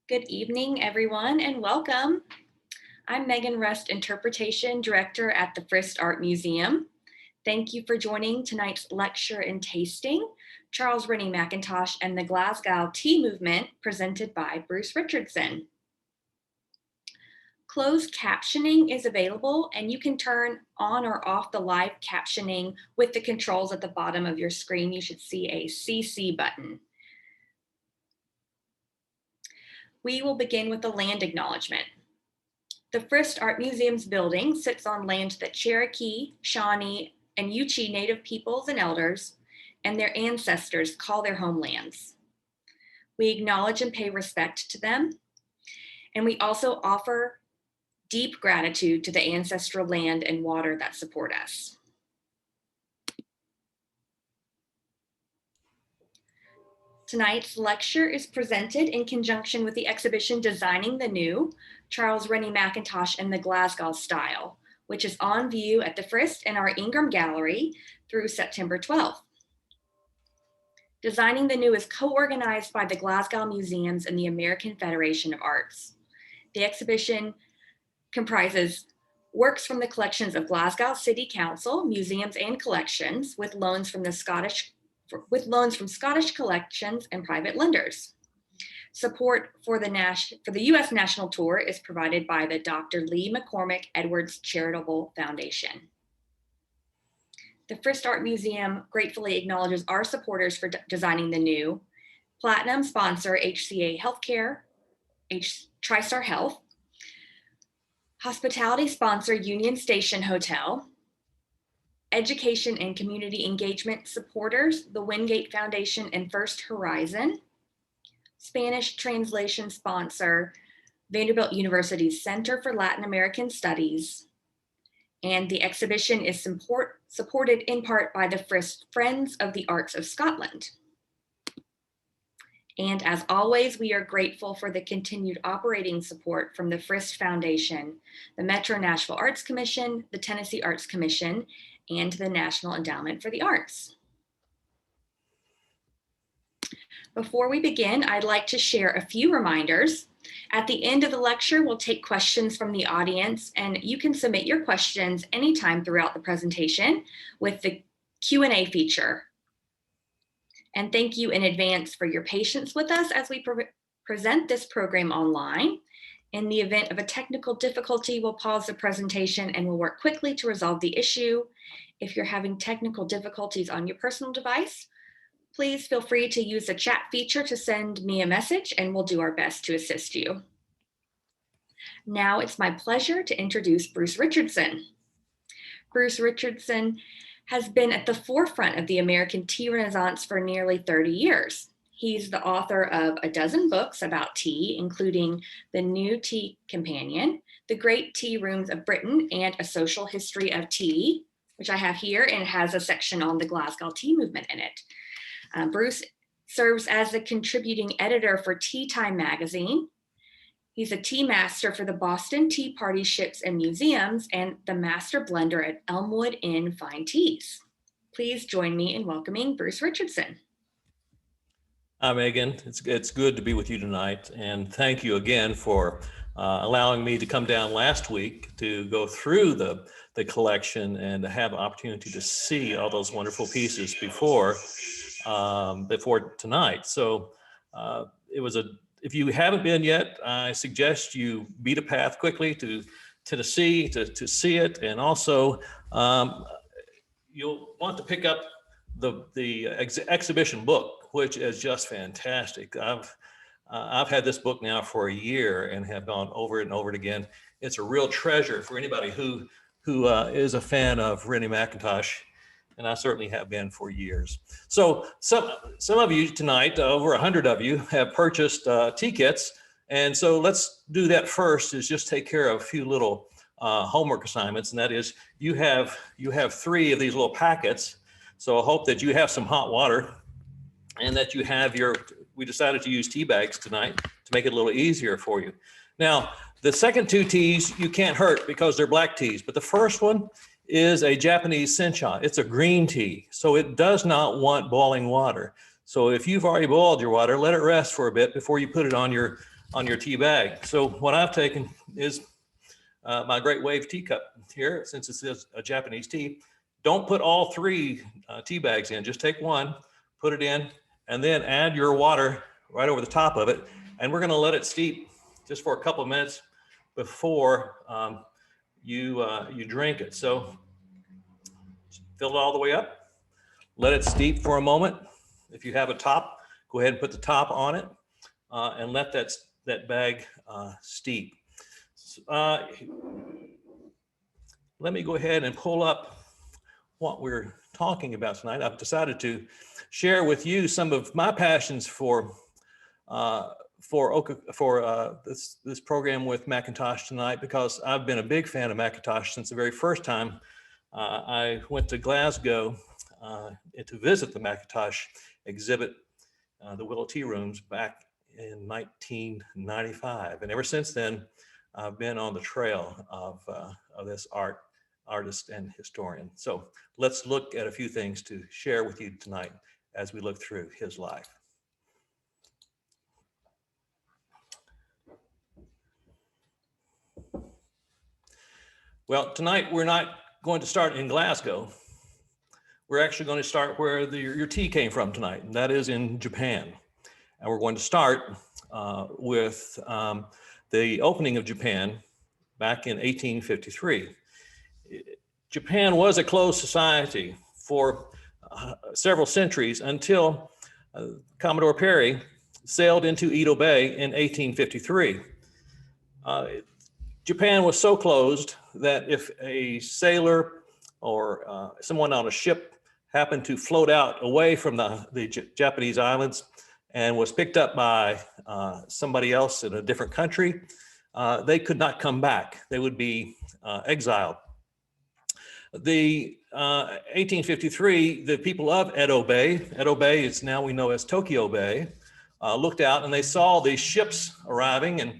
Good evening, everyone, and welcome. I'm Megan Rust, Interpretation Director at the Frist Art Museum. Thank you for joining tonight's lecture and tasting, Charles Rennie Mackintosh and the Glasgow Tea Movement, presented by Bruce Richardson. Closed captioning is available, and you can turn on or off the live captioning with the controls at the bottom of your screen. You should see a CC button. We will begin with the land acknowledgement. The Frist Art Museum's building sits on land that Cherokee, Shawnee, and Yuchi Native peoples and elders and their ancestors call their homelands. We acknowledge and pay respect to them, and we also offer deep gratitude to the ancestral land and water that support us. Tonight's lecture is presented in conjunction with the exhibition Designing the New, Charles Rennie Mackintosh and the Glasgow Style, which is on view at the Frist and our Ingram Gallery through September 12th. Designing the New is co-organized by the Glasgow Museums and the American Federation of Arts. The exhibition comprises works from the collections of Glasgow City Council, museums and collections with loans from Scottish collections and private lenders. Support for the U.S. National Tour is provided by the Dr. Lee McCormick Edwards Charitable Foundation. The Frist Art Museum gratefully acknowledges our supporters for Designing the New. Platinum sponsor HCA Healthcare, TriStar Health. Hospitality sponsor Union Station Hotel. Education and community engagement supporters, the Wingate Foundation and First Horizon. Spanish translation sponsor, Vanderbilt University's Center for Latin American Studies. And the exhibition is supported in part by the Frist Friends of the Arts of Scotland. And as always, we are grateful for the continued operating support from the Frist Foundation, the Metro Nashville Arts Commission, the Tennessee Arts Commission, and the National Endowment for the Arts. Before we begin, I'd like to share a few reminders. At the end of the lecture, we'll take questions from the audience, and you can submit your questions anytime throughout the presentation with the Q&A feature. And thank you in advance for your patience with us as we present this program online. In the event of a technical difficulty, we'll pause the presentation and we'll work quickly to resolve the issue. If you're having technical difficulties on your personal device, please feel free to use the chat feature to send me a message and we'll do our best to assist you. Now it's my pleasure to introduce Bruce Richardson. Bruce Richardson has been at the forefront of the American tea renaissance for nearly 30 years. He's the author of a dozen books about tea, including The New Tea Companion, The Great Tea Rooms of Britain, and A Social History of Tea, which I have here and has a section on the Glasgow Tea Movement in it. Bruce serves as the contributing editor for TeaTime magazine. He's a tea master for the Boston Tea Party Ships and Museums and the master blender at Elmwood Inn Fine Teas. Please join me in welcoming Bruce Richardson. Hi, Megan. It's good to be with you tonight. And thank you again for allowing me to come down last week to go through the collection and to have an opportunity to see all those wonderful pieces before tonight. So if you haven't been yet, I suggest you beat a path quickly to Tennessee to see it. And also you'll want to pick up the exhibition book, which is just fantastic. I've had this book now for a year and have gone over it and over it again. It's a real treasure for anybody who is a fan of Rennie Mackintosh, and I certainly have been for years. So some of you tonight, over 100 of you, have purchased tea kits, and so let's do that first. Is just take care of a few little homework assignments, and that is you have 3 of these little packets. So I hope that you have some hot water, and that you have we decided to use tea bags tonight to make it a little easier for you. Now, the second 2 teas you can't hurt because they're black teas, but the first one is a Japanese Sencha. It's a green tea, so it does not want boiling water. So if you've already boiled your water, let it rest for a bit before you put it on your on your tea bag. So what I've taken is my Great Wave teacup here, since it says a Japanese tea. Don't put all three tea bags in, just take one, put it in, and then add your water right over the top of it. And we're gonna let it steep just for a couple of minutes before you drink it. So fill it all the way up, let it steep for a moment. If you have a top, go ahead and put the top on it and let that bag steep. Let me go ahead and pull up what we're talking about tonight. I've decided to share with you some of my passions for this program with Mackintosh tonight, because I've been a big fan of Mackintosh since the very first time I went to Glasgow to visit the Mackintosh exhibit, the Willow Tea Rooms, back in 1995. And ever since then, I've been on the trail of this artist and historian. So let's look at a few things to share with you tonight as we look through his life. Well, tonight we're not going to start in Glasgow. We're actually going to start where your tea came from tonight, and that is in Japan. And we're going to start with the opening of Japan back in 1853. Japan was a closed society for several centuries until Commodore Perry sailed into Edo Bay in 1853. Japan was so closed that if a sailor or someone on a ship happened to float out away from the Japanese islands and was picked up by somebody else in a different country, they could not come back. They would be exiled. The 1853, the people of Edo Bay is now we know as Tokyo Bay, looked out and they saw these ships arriving, and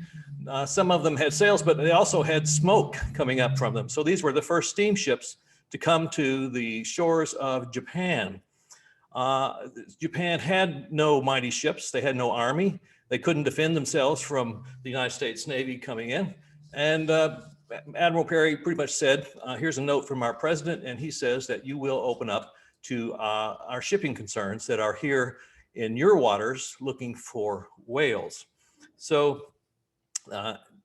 some of them had sails, but they also had smoke coming up from them. So these were the first steamships to come to the shores of Japan. Japan had no mighty ships. They had no army. They couldn't defend themselves from the United States Navy coming in. And Admiral Perry pretty much said, here's a note from our president, and he says that you will open up to our shipping concerns that are here in your waters looking for whales. So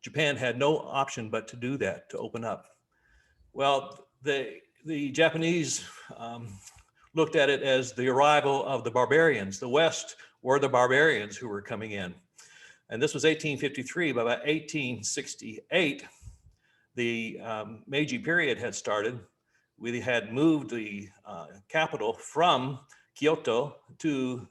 Japan had no option but to do that, to open up. Well, the Japanese looked at it as the arrival of the barbarians. The West were the barbarians who were coming in. And this was 1853. By about 1868, the Meiji period had started. We had moved the capital from Kyoto to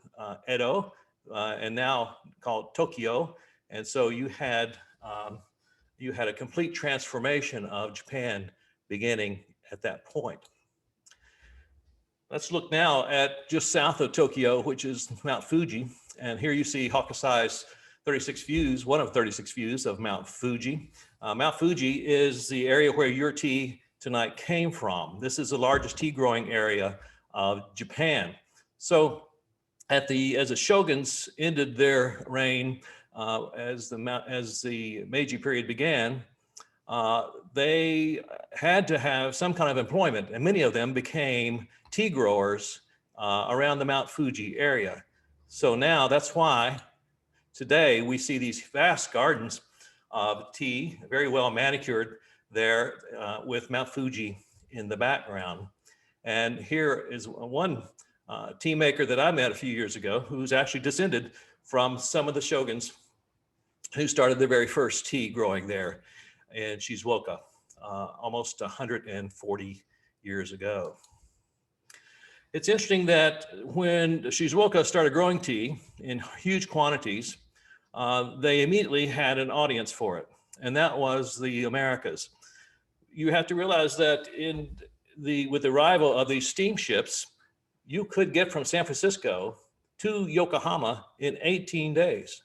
Edo, and now called Tokyo. And so you had a complete transformation of Japan beginning at that point. Let's look now at just south of Tokyo, which is Mount Fuji. And here you see Hokusai's 36 views, one of 36 views of Mount Fuji. Mount Fuji is the area where your tea tonight came from. This is the largest tea growing area of Japan. So as the shoguns ended their reign, as the Meiji period began, they had to have some kind of employment, and many of them became tea growers around the Mount Fuji area. So now that's why today we see these vast gardens of tea, very well manicured there with Mount Fuji in the background. And here is one tea maker that I met a few years ago who's actually descended from some of the shoguns who started the very first tea growing there in Shizuoka almost 140 years ago. It's interesting that when Shizuoka started growing tea in huge quantities, they immediately had an audience for it, and that was the Americas. You have to realize that with the arrival of these steamships, you could get from San Francisco to Yokohama in 18 days.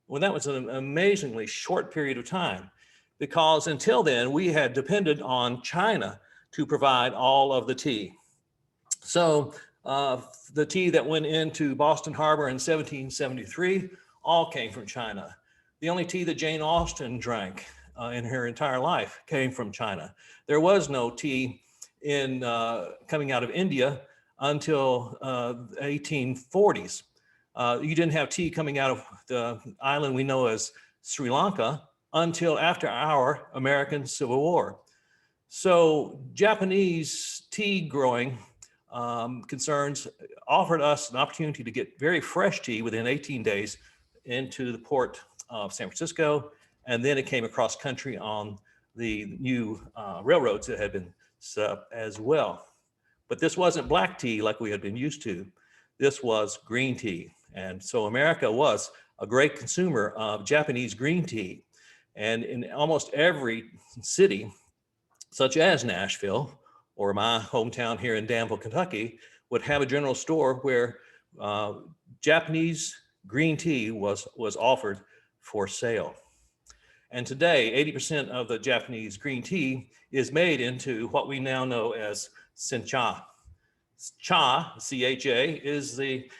Well, that was an amazingly short period of time, because until then, we had depended on China to provide all of the tea. So the tea that went into Boston Harbor in 1773 all came from China. The only tea that Jane Austen drank in her entire life came from China. There was no tea coming out of India until 1840s. You didn't have tea coming out of the island we know as Sri Lanka until after our American Civil War. So Japanese tea growing concerns offered us an opportunity to get very fresh tea within 18 days into the port of San Francisco, and then it came across country on the new railroads that had been set up as well. But this wasn't black tea like we had been used to. This was green tea. And so America was a great consumer of Japanese green tea. And in almost every city, such as Nashville, or my hometown here in Danville, Kentucky, would have a general store where Japanese green tea was offered for sale. And today, 80% of the Japanese green tea is made into what we now know as Sencha. Cha, C-H-A, is the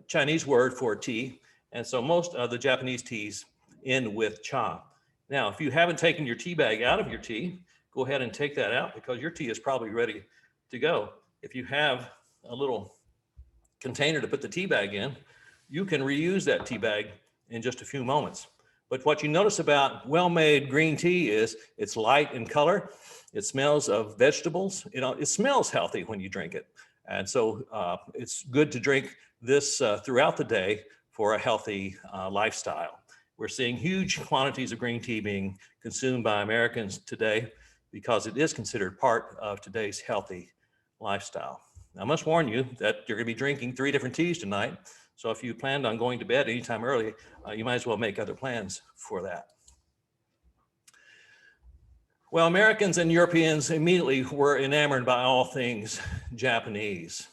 Chinese word for tea. And so most of the Japanese teas end with cha. Now, if you haven't taken your tea bag out of your tea, go ahead and take that out because your tea is probably ready to go. If you have a little container to put the tea bag in, you can reuse that tea bag in just a few moments. But what you notice about well-made green tea is it's light in color. It smells of vegetables. It smells healthy when you drink it. And so it's good to drink this throughout the day for a healthy lifestyle. We're seeing huge quantities of green tea being consumed by Americans today because it is considered part of today's healthy lifestyle. Now, I must warn you that you're going to be drinking 3 different teas tonight. So if you planned on going to bed anytime early, you might as well make other plans for that. Well, Americans and Europeans immediately were enamored by all things Japanese,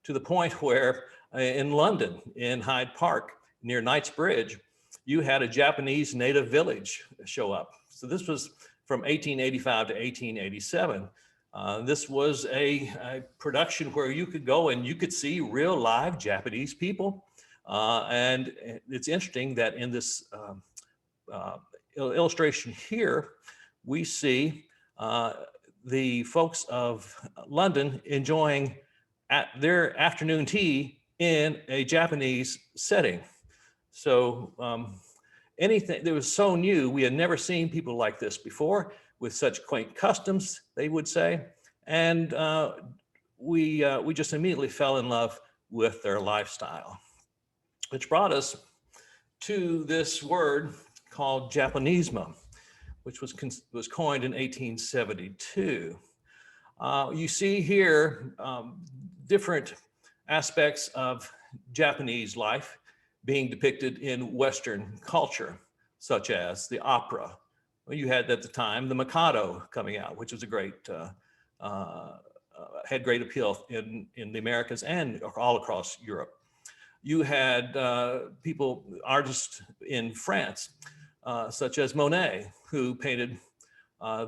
to the point where in London, in Hyde Park, near Knightsbridge, you had a Japanese native village show up. So this was from 1885 to 1887. This was a production where you could go and you could see real live Japanese people. And it's interesting that in this illustration here, we see the folks of London enjoying their afternoon tea in a Japanese setting. So anything that was so new, we had never seen people like this before, with such quaint customs, they would say. And we just immediately fell in love with their lifestyle, which brought us to this word called japonisme, which was coined in 1872. You see here different aspects of Japanese life being depicted in Western culture, such as the opera. Well, you had at the time the Mikado coming out, which was a great, had great appeal in the Americas and all across Europe. You had artists in France, such as Monet, who painted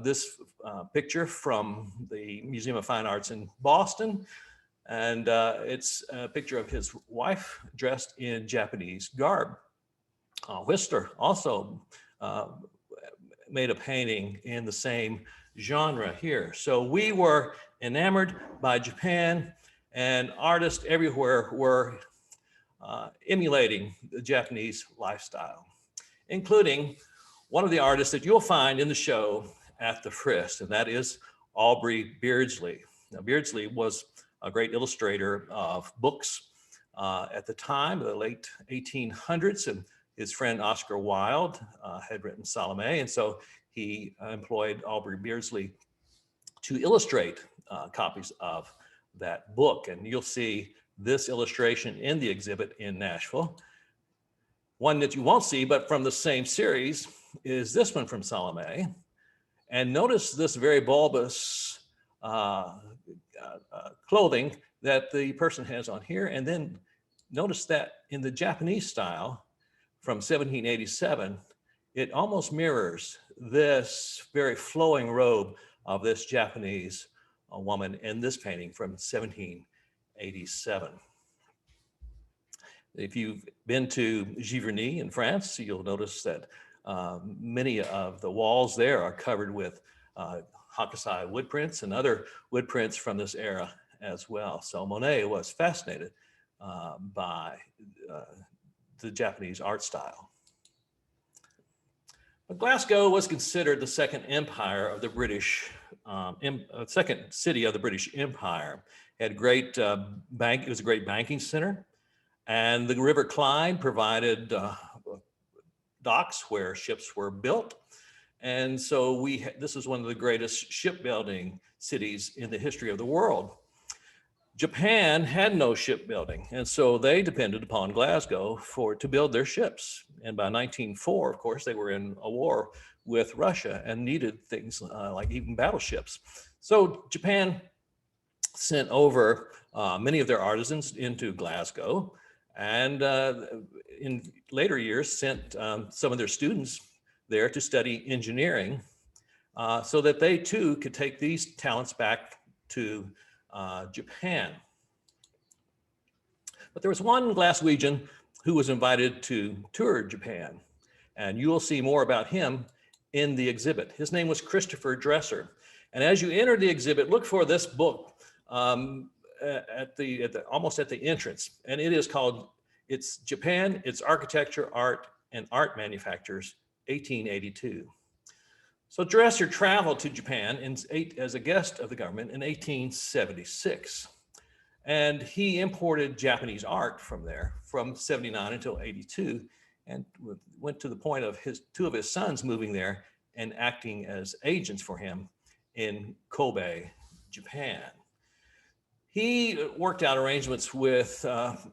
this picture from the Museum of Fine Arts in Boston. And it's a picture of his wife dressed in Japanese garb. Whistler also made a painting in the same genre here. So we were enamored by Japan, and artists everywhere were emulating the Japanese lifestyle, including one of the artists that you'll find in the show at the Frist, and that is Aubrey Beardsley. Now, Beardsley was a great illustrator of books at the time, the late 1800s, and his friend Oscar Wilde had written Salome, and so he employed Aubrey Beardsley to illustrate copies of that book. And you'll see this illustration in the exhibit in Nashville. One that you won't see, but from the same series, is this one from Salome. And notice this very bulbous clothing that the person has on here. And then notice that in the Japanese style from 1787, it almost mirrors this very flowing robe of this Japanese woman in this painting from 1787. If you've been to Giverny in France, you'll notice that many of the walls there are covered with Hokusai wood prints and other wood prints from this era as well. So Monet was fascinated by the Japanese art style. But Glasgow was considered the second empire of the British, second city of the British Empire. It had great it was a great banking center, and the River Clyde provided docks where ships were built. And so this is one of the greatest shipbuilding cities in the history of the world. Japan had no shipbuilding, and so they depended upon Glasgow to build their ships. And by 1904, of course, they were in a war with Russia and needed things like even battleships. So Japan sent over many of their artisans into Glasgow, and in later years sent some of their students there to study engineering so that they too could take these talents back to Japan. But there was one Glaswegian who was invited to tour Japan, and you will see more about him in the exhibit. His name was Christopher Dresser. And as you enter the exhibit, look for this book almost at the entrance, and it is called "It's Japan, Its Architecture, Art, and Art Manufacturers, 1882." So Dresser traveled to Japan as a guest of the government in 1876. And he imported Japanese art from there from 79 until 82, and went to the point of two of his sons moving there and acting as agents for him in Kobe, Japan. He worked out arrangements with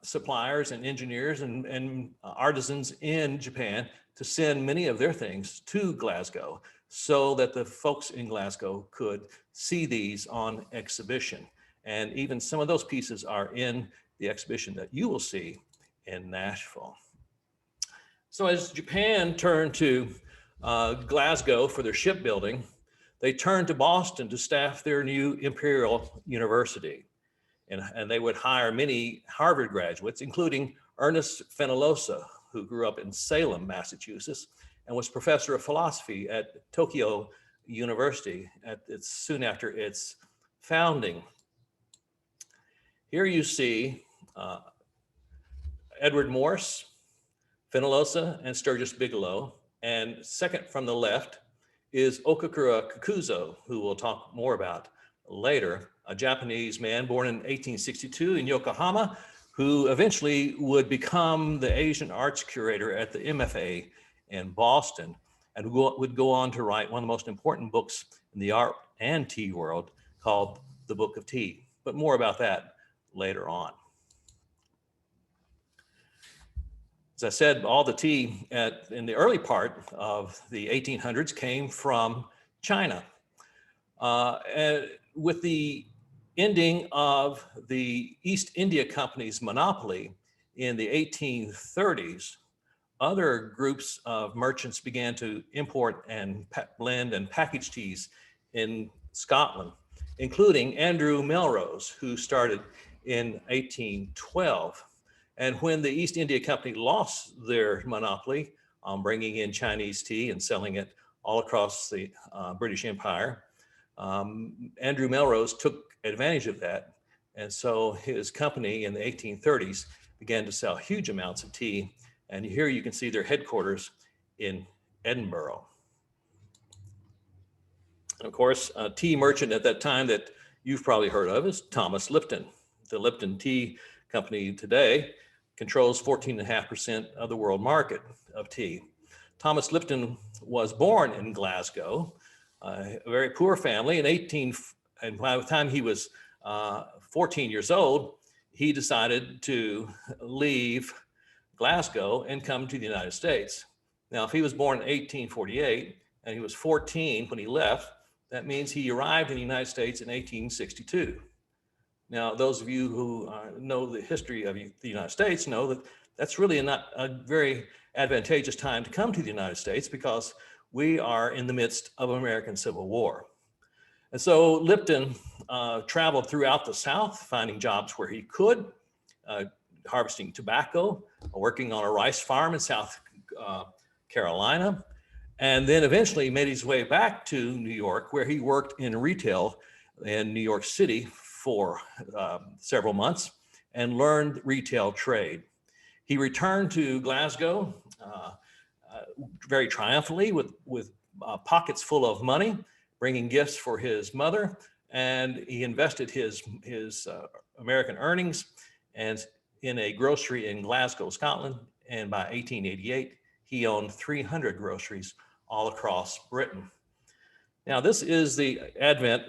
suppliers and engineers and artisans in Japan to send many of their things to Glasgow so that the folks in Glasgow could see these on exhibition. And even some of those pieces are in the exhibition that you will see in Nashville. So as Japan turned to Glasgow for their shipbuilding, they turned to Boston to staff their new Imperial University. And they would hire many Harvard graduates, including Ernest Fenollosa, who grew up in Salem, Massachusetts, and was professor of philosophy at Tokyo University soon after its founding. Here you see Edward Morse, Fenollosa, and Sturgis Bigelow. And second from the left is Okakura Kakuzo, who we'll talk more about later, a Japanese man born in 1862 in Yokohama, who eventually would become the Asian arts curator at the MFA in Boston, and would go on to write one of the most important books in the art and tea world called The Book of Tea. But more about that later on. As I said, all the tea in the early part of the 1800s came from China. And with the ending of the East India Company's monopoly in the 1830s, other groups of merchants began to import and blend and package teas in Scotland, including Andrew Melrose, who started in 1812. And when the East India Company lost their monopoly on bringing in Chinese tea and selling it all across the British Empire, Andrew Melrose took advantage of that. And so his company in the 1830s began to sell huge amounts of tea. And here you can see their headquarters in Edinburgh. And of course, a tea merchant at that time that you've probably heard of is Thomas Lipton. The Lipton Tea Company today controls 14.5% of the world market of tea. Thomas Lipton was born in Glasgow, a very poor family. And by the time he was 14 years old, he decided to leave Glasgow and come to the United States. Now, if he was born in 1848 and he was 14 when he left, that means he arrived in the United States in 1862. Now, those of you who know the history of the United States know that that's really not a very advantageous time to come to the United States because we are in the midst of an American Civil War. And so Lipton traveled throughout the South, finding jobs where he could, harvesting tobacco, working on a rice farm in South Carolina, and then eventually made his way back to New York, where he worked in retail in New York City for several months and learned retail trade. He returned to Glasgow very triumphantly with pockets full of money, bringing gifts for his mother, and he invested his American earnings and in a grocery in Glasgow, Scotland. And by 1888, he owned 300 groceries all across Britain. Now, this is the advent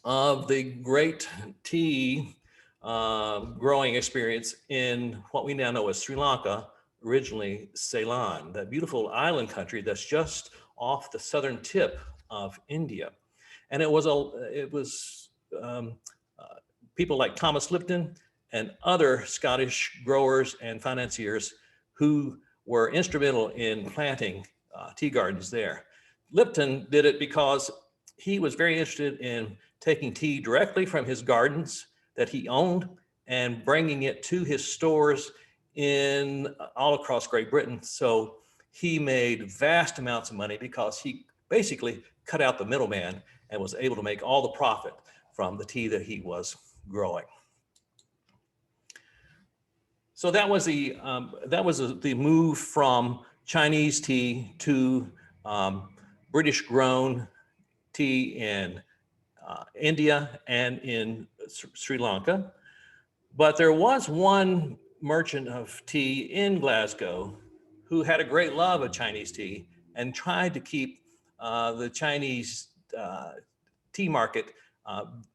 of the great tea growing experience in what we now know as Sri Lanka, originally Ceylon, that beautiful island country that's just off the southern tip of India. And it was people like Thomas Lipton and other Scottish growers and financiers who were instrumental in planting tea gardens there. Lipton did it because he was very interested in taking tea directly from his gardens that he owned and bringing it to his stores in all across Great Britain. So he made vast amounts of money because he basically cut out the middleman and was able to make all the profit from the tea that he was growing. So that was the move from Chinese tea to British grown tea in India and in Sri Lanka. But there was one merchant of tea in Glasgow who had a great love of Chinese tea and tried to keep the Chinese tea market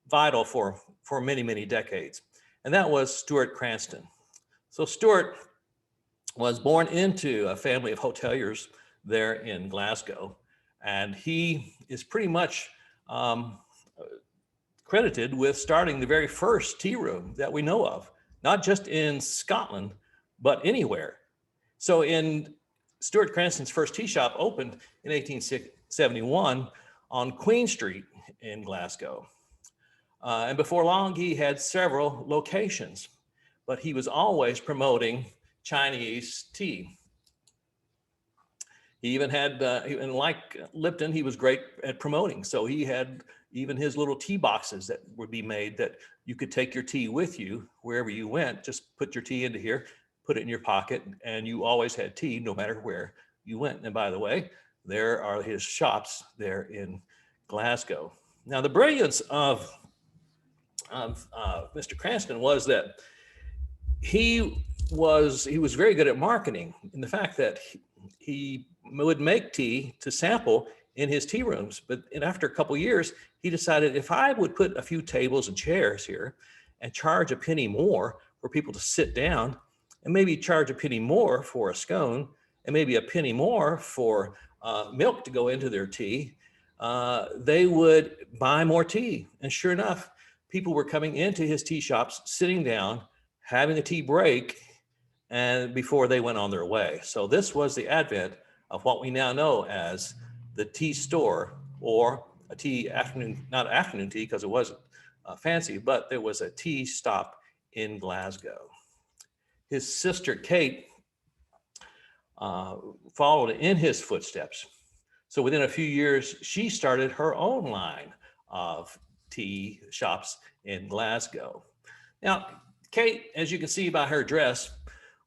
vital for many, many decades. And that was Stuart Cranston. So Stuart was born into a family of hoteliers there in Glasgow. And he is pretty much credited with starting the very first tea room that we know of, not just in Scotland, but anywhere. So in Stuart Cranston's first tea shop opened in 1871 on Queen Street in Glasgow. And before long, he had several locations, but he was always promoting Chinese tea. He even had, and like Lipton, he was great at promoting. So he had even his little tea boxes that would be made that you could take your tea with you wherever you went. Just put your tea into here, put it in your pocket, and you always had tea no matter where you went. And by the way, there are his shops there in Glasgow. Now, the brilliance of Mr. Cranston was that he was very good at marketing, in the fact that he would make tea to sample in his tea rooms. But after a couple of years, he decided, if I would put a few tables and chairs here and charge a penny more for people to sit down, and maybe charge a penny more for a scone, and maybe a penny more for milk to go into their tea, they would buy more tea. And sure enough, people were coming into his tea shops, sitting down, having a tea break, and before they went on their way. So this was the advent of what we now know as the tea store, or a tea afternoon, not afternoon tea because it wasn't fancy, but there was a tea stop in Glasgow. His sister Kate followed in his footsteps. So within a few years, she started her own line of tea shops in Glasgow. Now, Kate, as you can see by her dress,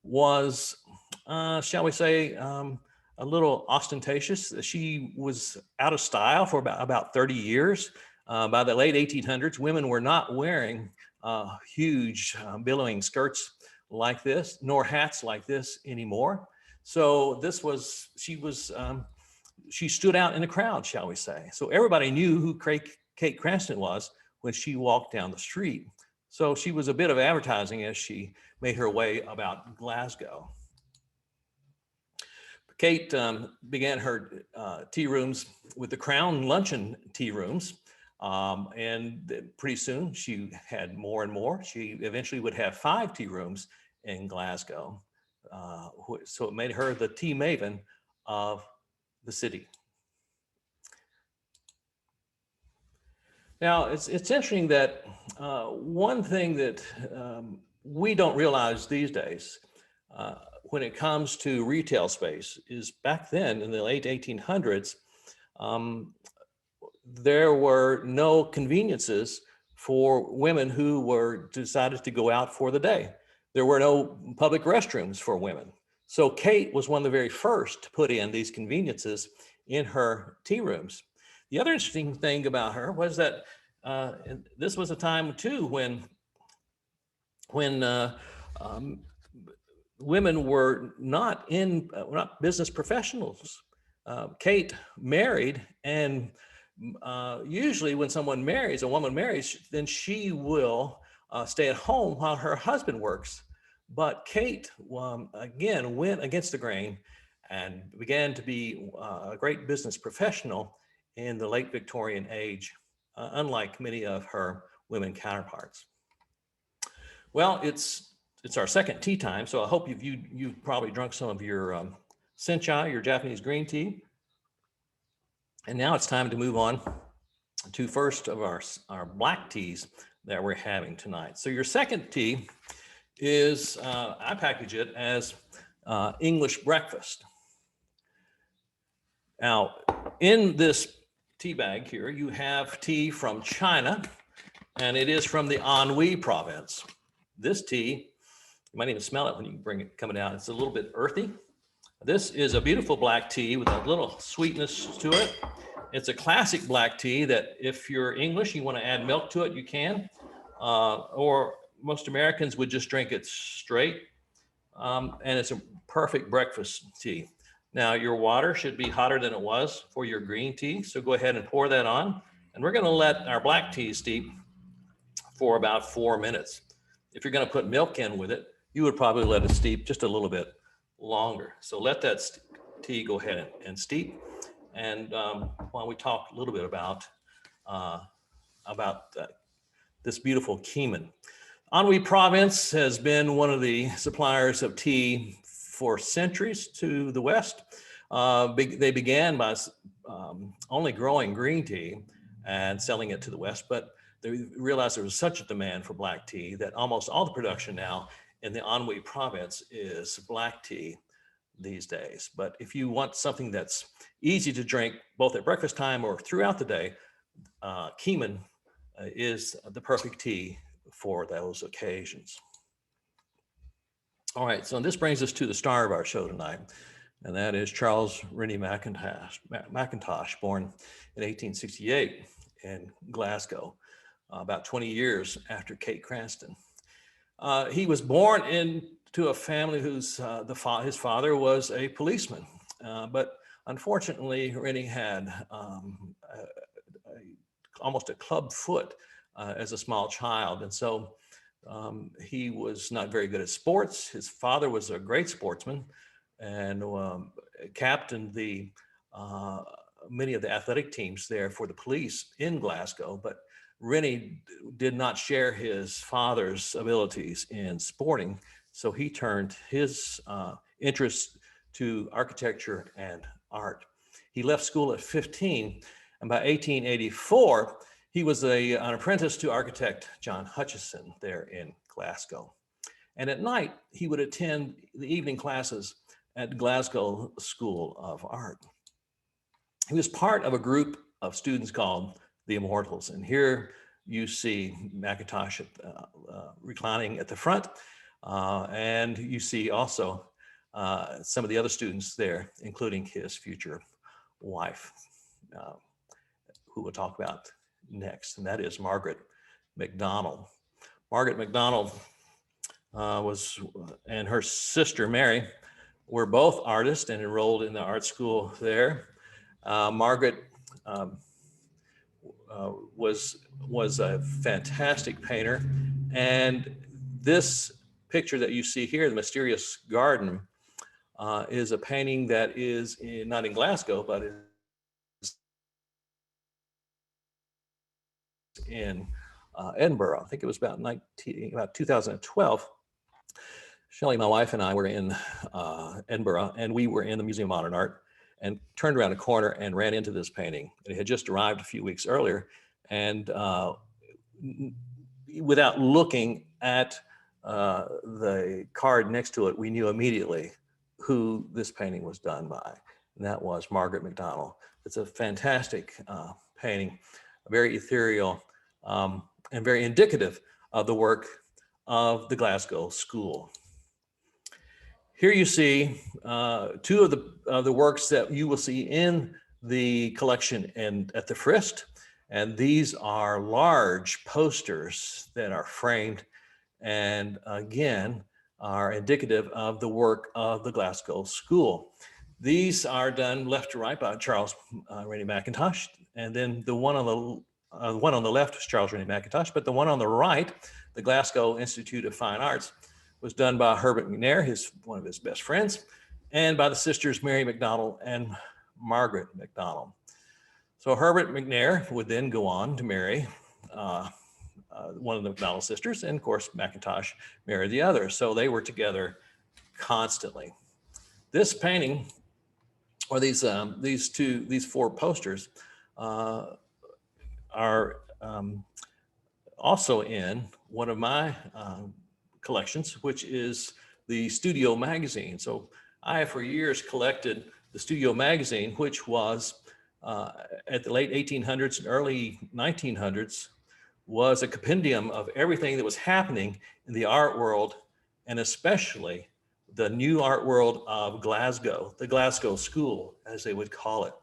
was, shall we say, a little ostentatious. She was out of style for about 30 years. By the late 1800s, women were not wearing huge billowing skirts like this, nor hats like this anymore. So she stood out in the crowd, shall we say. So everybody knew who Kate Cranston was when she walked down the street. So she was a bit of advertising as she made her way about Glasgow. Kate began her tea rooms with the Crown Luncheon tea rooms. And pretty soon she had more and more. She eventually would have 5 tea rooms in Glasgow. So it made her the tea maven of the city. Now, it's interesting that one thing that we don't realize these days when it comes to retail space is back then in the late 1800s, there were no conveniences for women who were decided to go out for the day. There were no public restrooms for women. So Kate was one of the very first to put in these conveniences in her tea rooms. The other interesting thing about her was that this was a time too when women were not business professionals. Kate married, and usually when a woman marries, then she will stay at home while her husband works. But Kate, again, went against the grain and began to be a great business professional in the late Victorian age, unlike many of her women counterparts. Well, it's our second tea time, so I hope you've probably drunk some of your Sencha, your Japanese green tea. And now it's time to move on to first of our black teas that we're having tonight. So your second tea is, I package it as English breakfast. Now, in this tea bag here, you have tea from China, and it is from the Anhui province. This tea, you might even smell it when you bring it coming out. It's a little bit earthy. This is a beautiful black tea with a little sweetness to it. It's a classic black tea that if you're English, you want to add milk to it, you can. Or most Americans would just drink it straight. And it's a perfect breakfast tea. Now, your water should be hotter than it was for your green tea. So go ahead and pour that on. And we're going to let our black tea steep for about 4 minutes. If you're going to put milk in with it, you would probably let it steep just a little bit longer. So let that tea go ahead and steep. And while we talk a little bit about this beautiful Keeman. Anhui province has been one of the suppliers of tea for centuries to the West. They began by only growing green tea and selling it to the West, but they realized there was such a demand for black tea that almost all the production now in the Anhui province is black tea these days. But if you want something that's easy to drink both at breakfast time or throughout the day, Keeman is the perfect tea for those occasions. All right, so this brings us to the star of our show tonight, and that is Charles Rennie Mackintosh, born in 1868 in Glasgow, about 20 years after Kate Cranston. He was born into a family whose his father was a policeman, but unfortunately, Rennie had almost a club foot as a small child, and so he was not very good at sports. His father was a great sportsman and captained many of the athletic teams there for the police in Glasgow, but Rennie did not share his father's abilities in sporting, so he turned his interest to architecture and art. He left school at 15, and by 1884, he was an apprentice to architect John Hutchison there in Glasgow. And at night, he would attend the evening classes at Glasgow School of Art. He was part of a group of students called the Immortals. And here you see Mackintosh reclining at the front. And you see also some of the other students there, including his future wife, who we'll talk about next, and that is Margaret MacDonald. Margaret MacDonald and her sister Mary were both artists and enrolled in the art school there. Margaret was a fantastic painter, and this picture that you see here, the Mysterious Garden, is a painting that is not in Glasgow, but in Edinburgh. I think it was about 2012. Shelley, my wife, and I were in Edinburgh, and we were in the Museum of Modern Art and turned around a corner and ran into this painting. It had just arrived a few weeks earlier, and without looking at the card next to it, we knew immediately who this painting was done by, and that was Margaret MacDonald. It's a fantastic painting, very ethereal, and very indicative of the work of the Glasgow School. Here you see two of the works that you will see in the collection and at the Frist, and these are large posters that are framed and again are indicative of the work of the Glasgow School. These are done left to right by Charles Rennie Mackintosh, and then the one on the left is Charles Rennie Mackintosh, but the one on the right, the Glasgow Institute of Fine Arts, was done by Herbert McNair, one of his best friends, and by the sisters Mary MacDonald and Margaret MacDonald. So Herbert McNair would then go on to marry one of the MacDonald sisters, and of course Mackintosh married the other. So they were together constantly. This painting, or these four posters, are also in one of my collections, which is the Studio magazine. So I have for years collected the Studio magazine, which was at the late 1800s and early 1900s, was a compendium of everything that was happening in the art world, and especially the new art world of Glasgow, the Glasgow School, as they would call it.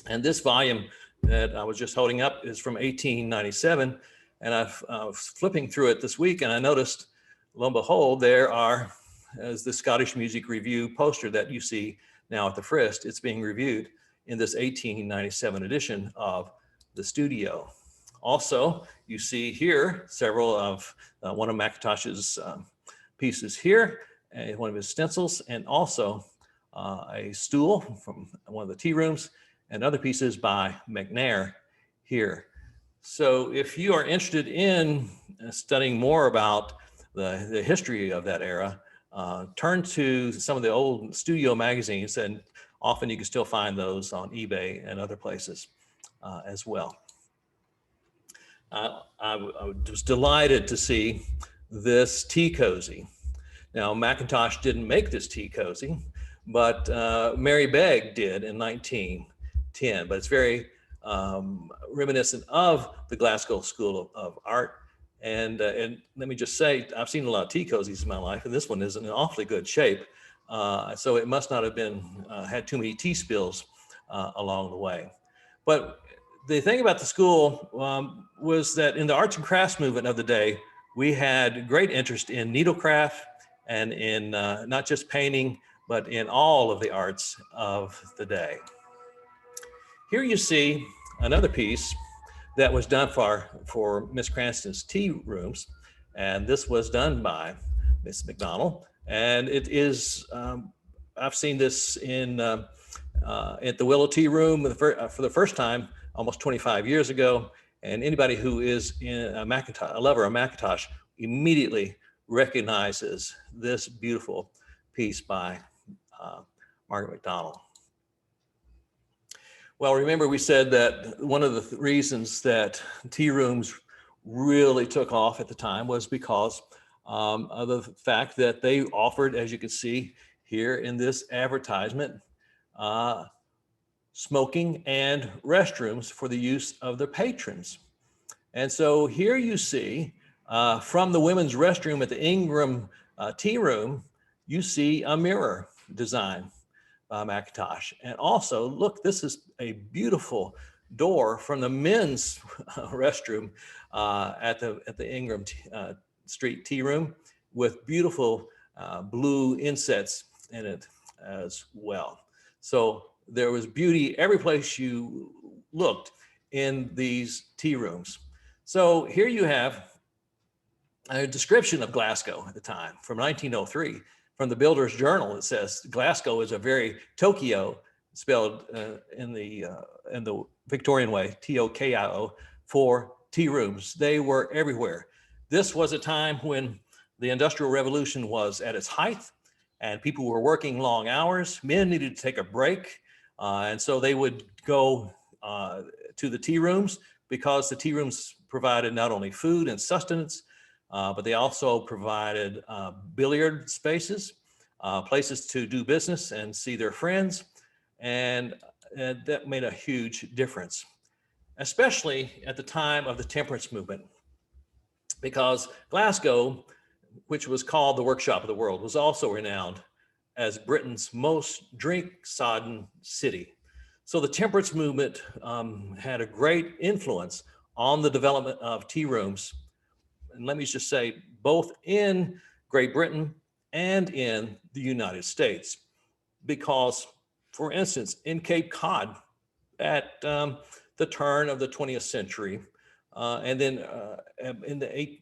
And this volume that I was just holding up is from 1897. And I was flipping through it this week, and I noticed, lo and behold, there is the Scottish Music Review poster that you see now at the Frist. It's being reviewed in this 1897 edition of the Studio. Also, you see here several of one of Mackintosh's pieces here, one of his stencils, and also a stool from one of the tea rooms, and other pieces by McNair here. So if you are interested in studying more about the history of that era, turn to some of the old Studio magazines, and often you can still find those on eBay and other places as well. I was delighted to see this tea cozy. Now, Mackintosh didn't make this tea cozy, but Mary Begg did in 1910, but it's very reminiscent of the Glasgow School of Art. And let me just say, I've seen a lot of tea cozies in my life, and this one is in awfully good shape. So it must not have been had too many tea spills along the way. But the thing about the school was that in the arts and crafts movement of the day, we had great interest in needlecraft and in not just painting, but in all of the arts of the day. Here you see another piece that was done for Miss Cranston's tea rooms, and this was done by Miss MacDonald. And it is, I've seen this at the Willow Tea Room for the first time almost 25 years ago. And anybody who is a lover of Mackintosh immediately recognizes this beautiful piece by Margaret MacDonald. Well, remember we said that one of the reasons that tea rooms really took off at the time was because of the fact that they offered, as you can see here in this advertisement, smoking and restrooms for the use of the patrons. And so here you see from the women's restroom at the Ingram Tea Room, you see a mirror design by Mackintosh. And also, look, this is a beautiful door from the men's restroom at the Ingram Street Tea Room with beautiful blue insets in it as well. So there was beauty every place you looked in these tea rooms. So here you have a description of Glasgow at the time from 1903 from the Builder's Journal. It says Glasgow is a very Tokyo, spelled in the Victorian way, T-O-K-I-O, for tea rooms. They were everywhere. This was a time when the Industrial Revolution was at its height and people were working long hours. Men needed to take a break. And so they would go to the tea rooms because the tea rooms provided not only food and sustenance, but they also provided billiard spaces, places to do business and see their friends, and that made a huge difference, especially at the time of the temperance movement, because Glasgow, which was called the workshop of the world, was also renowned as Britain's most drink-sodden city. So the temperance movement had a great influence on the development of tea rooms. And let me just say, both in Great Britain and in the United States. Because, for instance, in Cape Cod at the turn of the 20th century, and then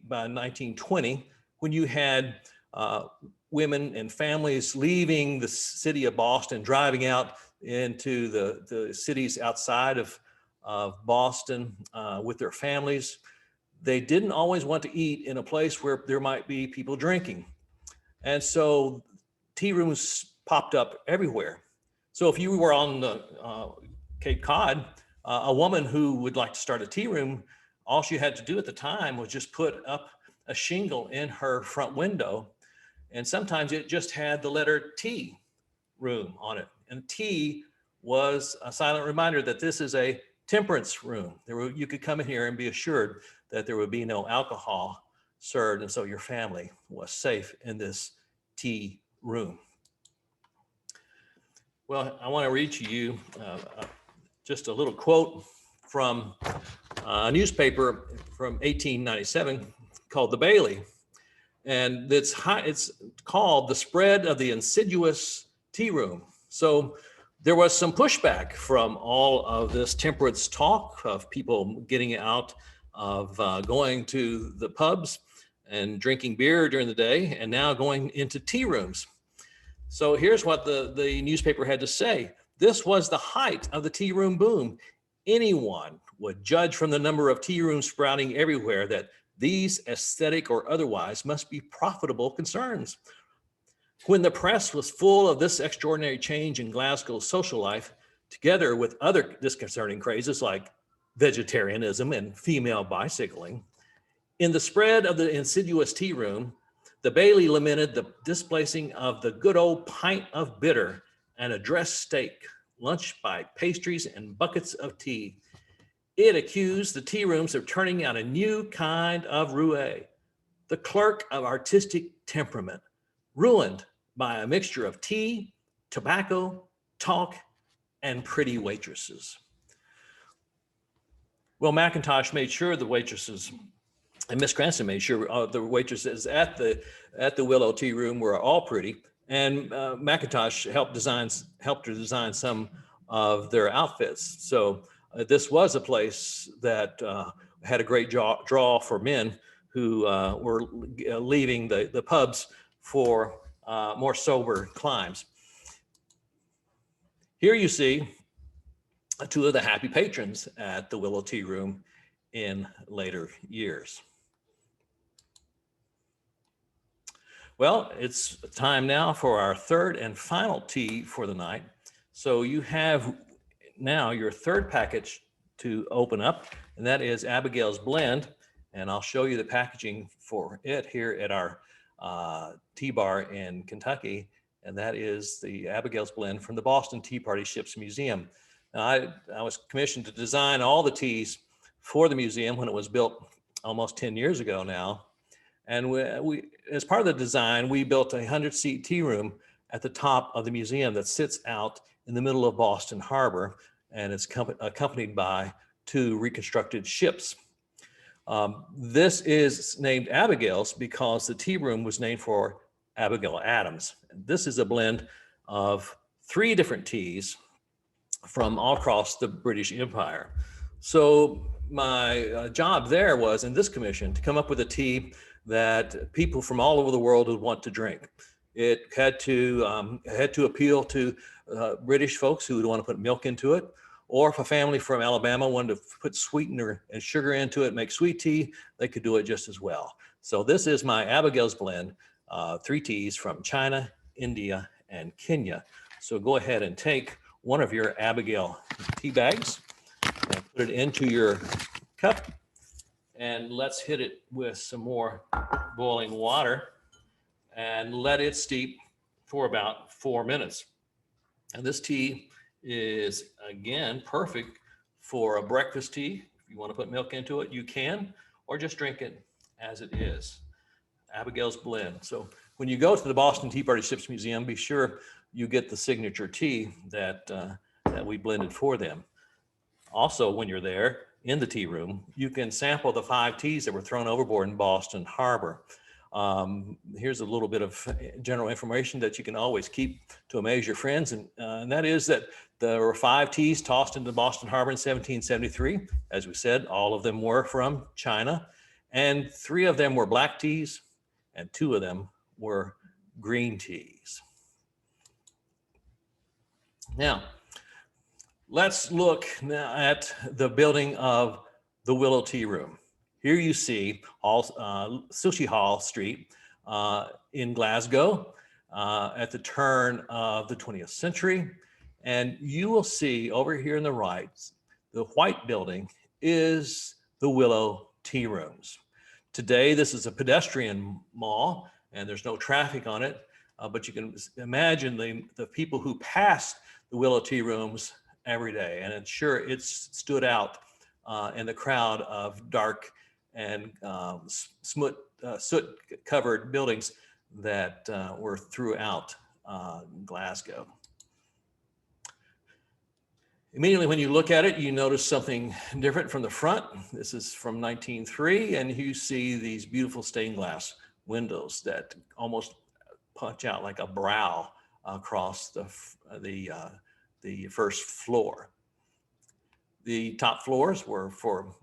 by 1920, when you had women and families leaving the city of Boston, driving out into the cities outside of Boston with their families, they didn't always want to eat in a place where there might be people drinking. And so tea rooms popped up everywhere. So if you were on the Cape Cod, a woman who would like to start a tea room, all she had to do at the time was just put up a shingle in her front window. And sometimes it just had the letter T room on it. And T was a silent reminder that this is a temperance room. You could come in here and be assured that there would be no alcohol served, and so your family was safe in this tea room. Well, I want to read to you just a little quote from a newspaper from 1897 called The Bailey. And it's called The Spread of the Insidious Tea Room. So there was some pushback from all of this temperance talk of people getting out of going to the pubs and drinking beer during the day, and now going into tea rooms. So here's what the newspaper had to say. This was the height of the tea room boom. Anyone would judge from the number of tea rooms sprouting everywhere that these, aesthetic or otherwise, must be profitable concerns. When the press was full of this extraordinary change in Glasgow's social life, together with other disconcerting crazes like vegetarianism and female bicycling, in the spread of the insidious tea room, the Bailey lamented the displacing of the good old pint of bitter and a dressed steak, lunched by pastries and buckets of tea. It accused the tea rooms of turning out a new kind of roue, the clerk of artistic temperament, ruined by a mixture of tea, tobacco, talk, and pretty waitresses. Well, Mackintosh made sure the waitresses, and Miss Cranston made sure the waitresses at the Willow Tea Room were all pretty, and Mackintosh helped her design some of their outfits. So this was a place that had a great draw for men who were leaving the pubs for more sober climes. Here you see two of the happy patrons at the Willow Tea Room in later years. Well, it's time now for our third and final tea for the night. So you have now your third package to open up, and that is Abigail's Blend. And I'll show you the packaging for it here at our tea bar in Kentucky. And that is the Abigail's Blend from the Boston Tea Party Ships Museum. Now, I was commissioned to design all the teas for the museum when it was built almost 10 years ago now. And we as part of the design, we built a 100-seat tea room at the top of the museum that sits out in the middle of Boston Harbor, and it's accompanied by two reconstructed ships. This is named Abigail's because the tea room was named for Abigail Adams. This is a blend of 3 different teas from all across the British Empire. So my job there was, in this commission, to come up with a tea that people from all over the world would want to drink. It had to appeal to British folks who would want to put milk into it, or if a family from Alabama wanted to put sweetener and sugar into it, make sweet tea, they could do it just as well. So this is my Abigail's Blend, 3 teas from China, India, and Kenya. So go ahead and take one of your Abigail tea bags and put it into your cup. And let's hit it with some more boiling water and let it steep for about 4 minutes. And this tea is, again, perfect for a breakfast tea. If you want to put milk into it, you can, or just drink it as it is. Abigail's Blend. So when you go to the Boston Tea Party Ships Museum, be sure you get the signature tea that we blended for them. Also, when you're there in the tea room, you can sample the 5 teas that were thrown overboard in Boston Harbor. Here's a little bit of general information that you can always keep to amaze your friends, and that is that there were 5 teas tossed into Boston Harbor in 1773. As we said, all of them were from China, and 3 of them were black teas, and 2 of them were green teas. Now, let's look now at the building of the Willow Tea Room. Here you see Sushi Hall Street in Glasgow at the turn of the 20th century. And you will see over here on the right, the white building is the Willow Tea Rooms. Today, this is a pedestrian mall and there's no traffic on it, but you can imagine the people who passed the Willow Tea Rooms every day. And I'm sure it's stood out in the crowd of dark and soot-covered buildings that were throughout Glasgow. Immediately when you look at it, you notice something different from the front. This is from 1903, and you see these beautiful stained glass windows that almost punch out like a brow across the first floor. The top floors were for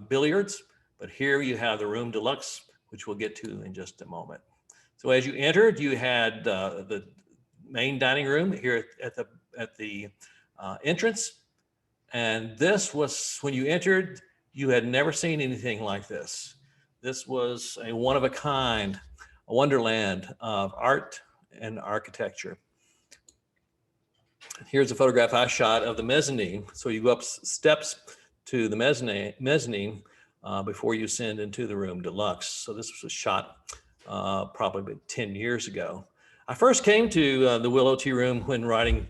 billiards, but here you have the room deluxe, which we'll get to in just a moment. So as you entered, you had the main dining room here at the entrance. And this was, when you entered, you had never seen anything like this. This was a one-of-a-kind, a wonderland of art and architecture. Here's a photograph I shot of the mezzanine. So you go up steps to the mezzanine before you ascend into the room deluxe. So this was shot probably 10 years ago. I first came to the Willow Tea Room when writing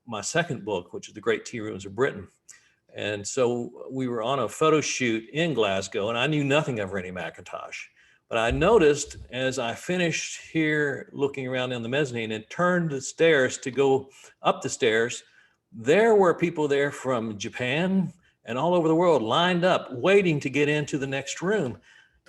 my second book, which is The Great Tea Rooms of Britain. And so we were on a photo shoot in Glasgow, and I knew nothing of Rennie Mackintosh. But I noticed as I finished here looking around in the mezzanine and turned the stairs to go up the stairs, there were people there from Japan and all over the world lined up waiting to get into the next room.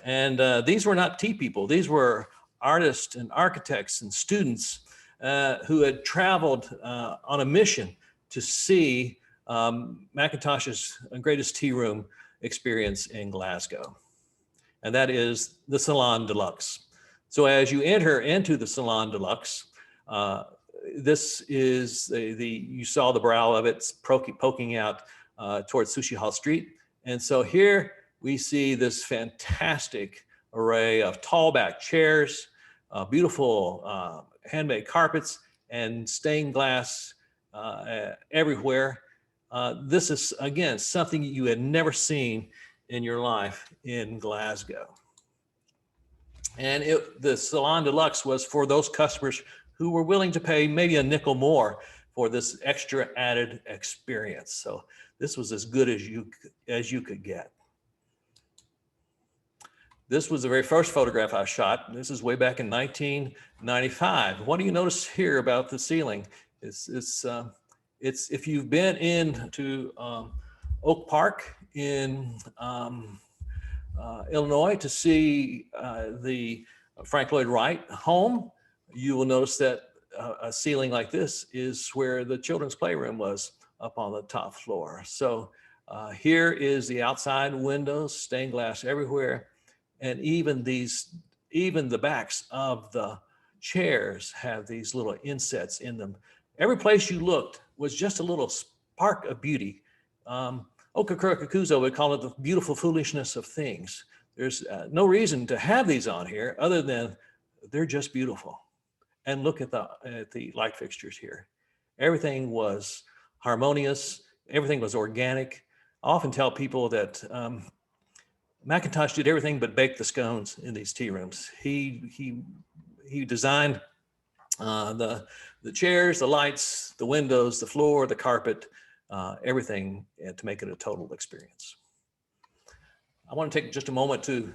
And these were not tea people. These were artists and architects and students who had traveled on a mission to see Mackintosh's greatest tea room experience in Glasgow. And that is the Salon Deluxe. So as you enter into the Salon Deluxe, this is you saw the brow of it poking out towards Sushi Hall Street. And so here we see this fantastic array of tall back chairs, beautiful handmade carpets, and stained glass everywhere. This is, again, something you had never seen in your life in Glasgow. And the Salon Deluxe was for those customers who were willing to pay maybe a nickel more for this extra added experience. So this was as good as you could get. This was the very first photograph I shot. This is way back in 1995. What do you notice here about the ceiling? It's if you've been into Oak Park in Illinois to see the Frank Lloyd Wright home, you will notice that a ceiling like this is where the children's playroom was up on the top floor. So here is the outside windows, stained glass everywhere. And even the backs of the chairs have these little insets in them. Every place you looked was just a little spark of beauty. Okakura Kakuzo would call it the beautiful foolishness of things. There's no reason to have these on here other than they're just beautiful. And look at the light fixtures here. Everything was harmonious. Everything was organic. I often tell people that Mackintosh did everything but bake the scones in these tea rooms. He designed the chairs, the lights, the windows, the floor, the carpet, everything to make it a total experience. I want to take just a moment to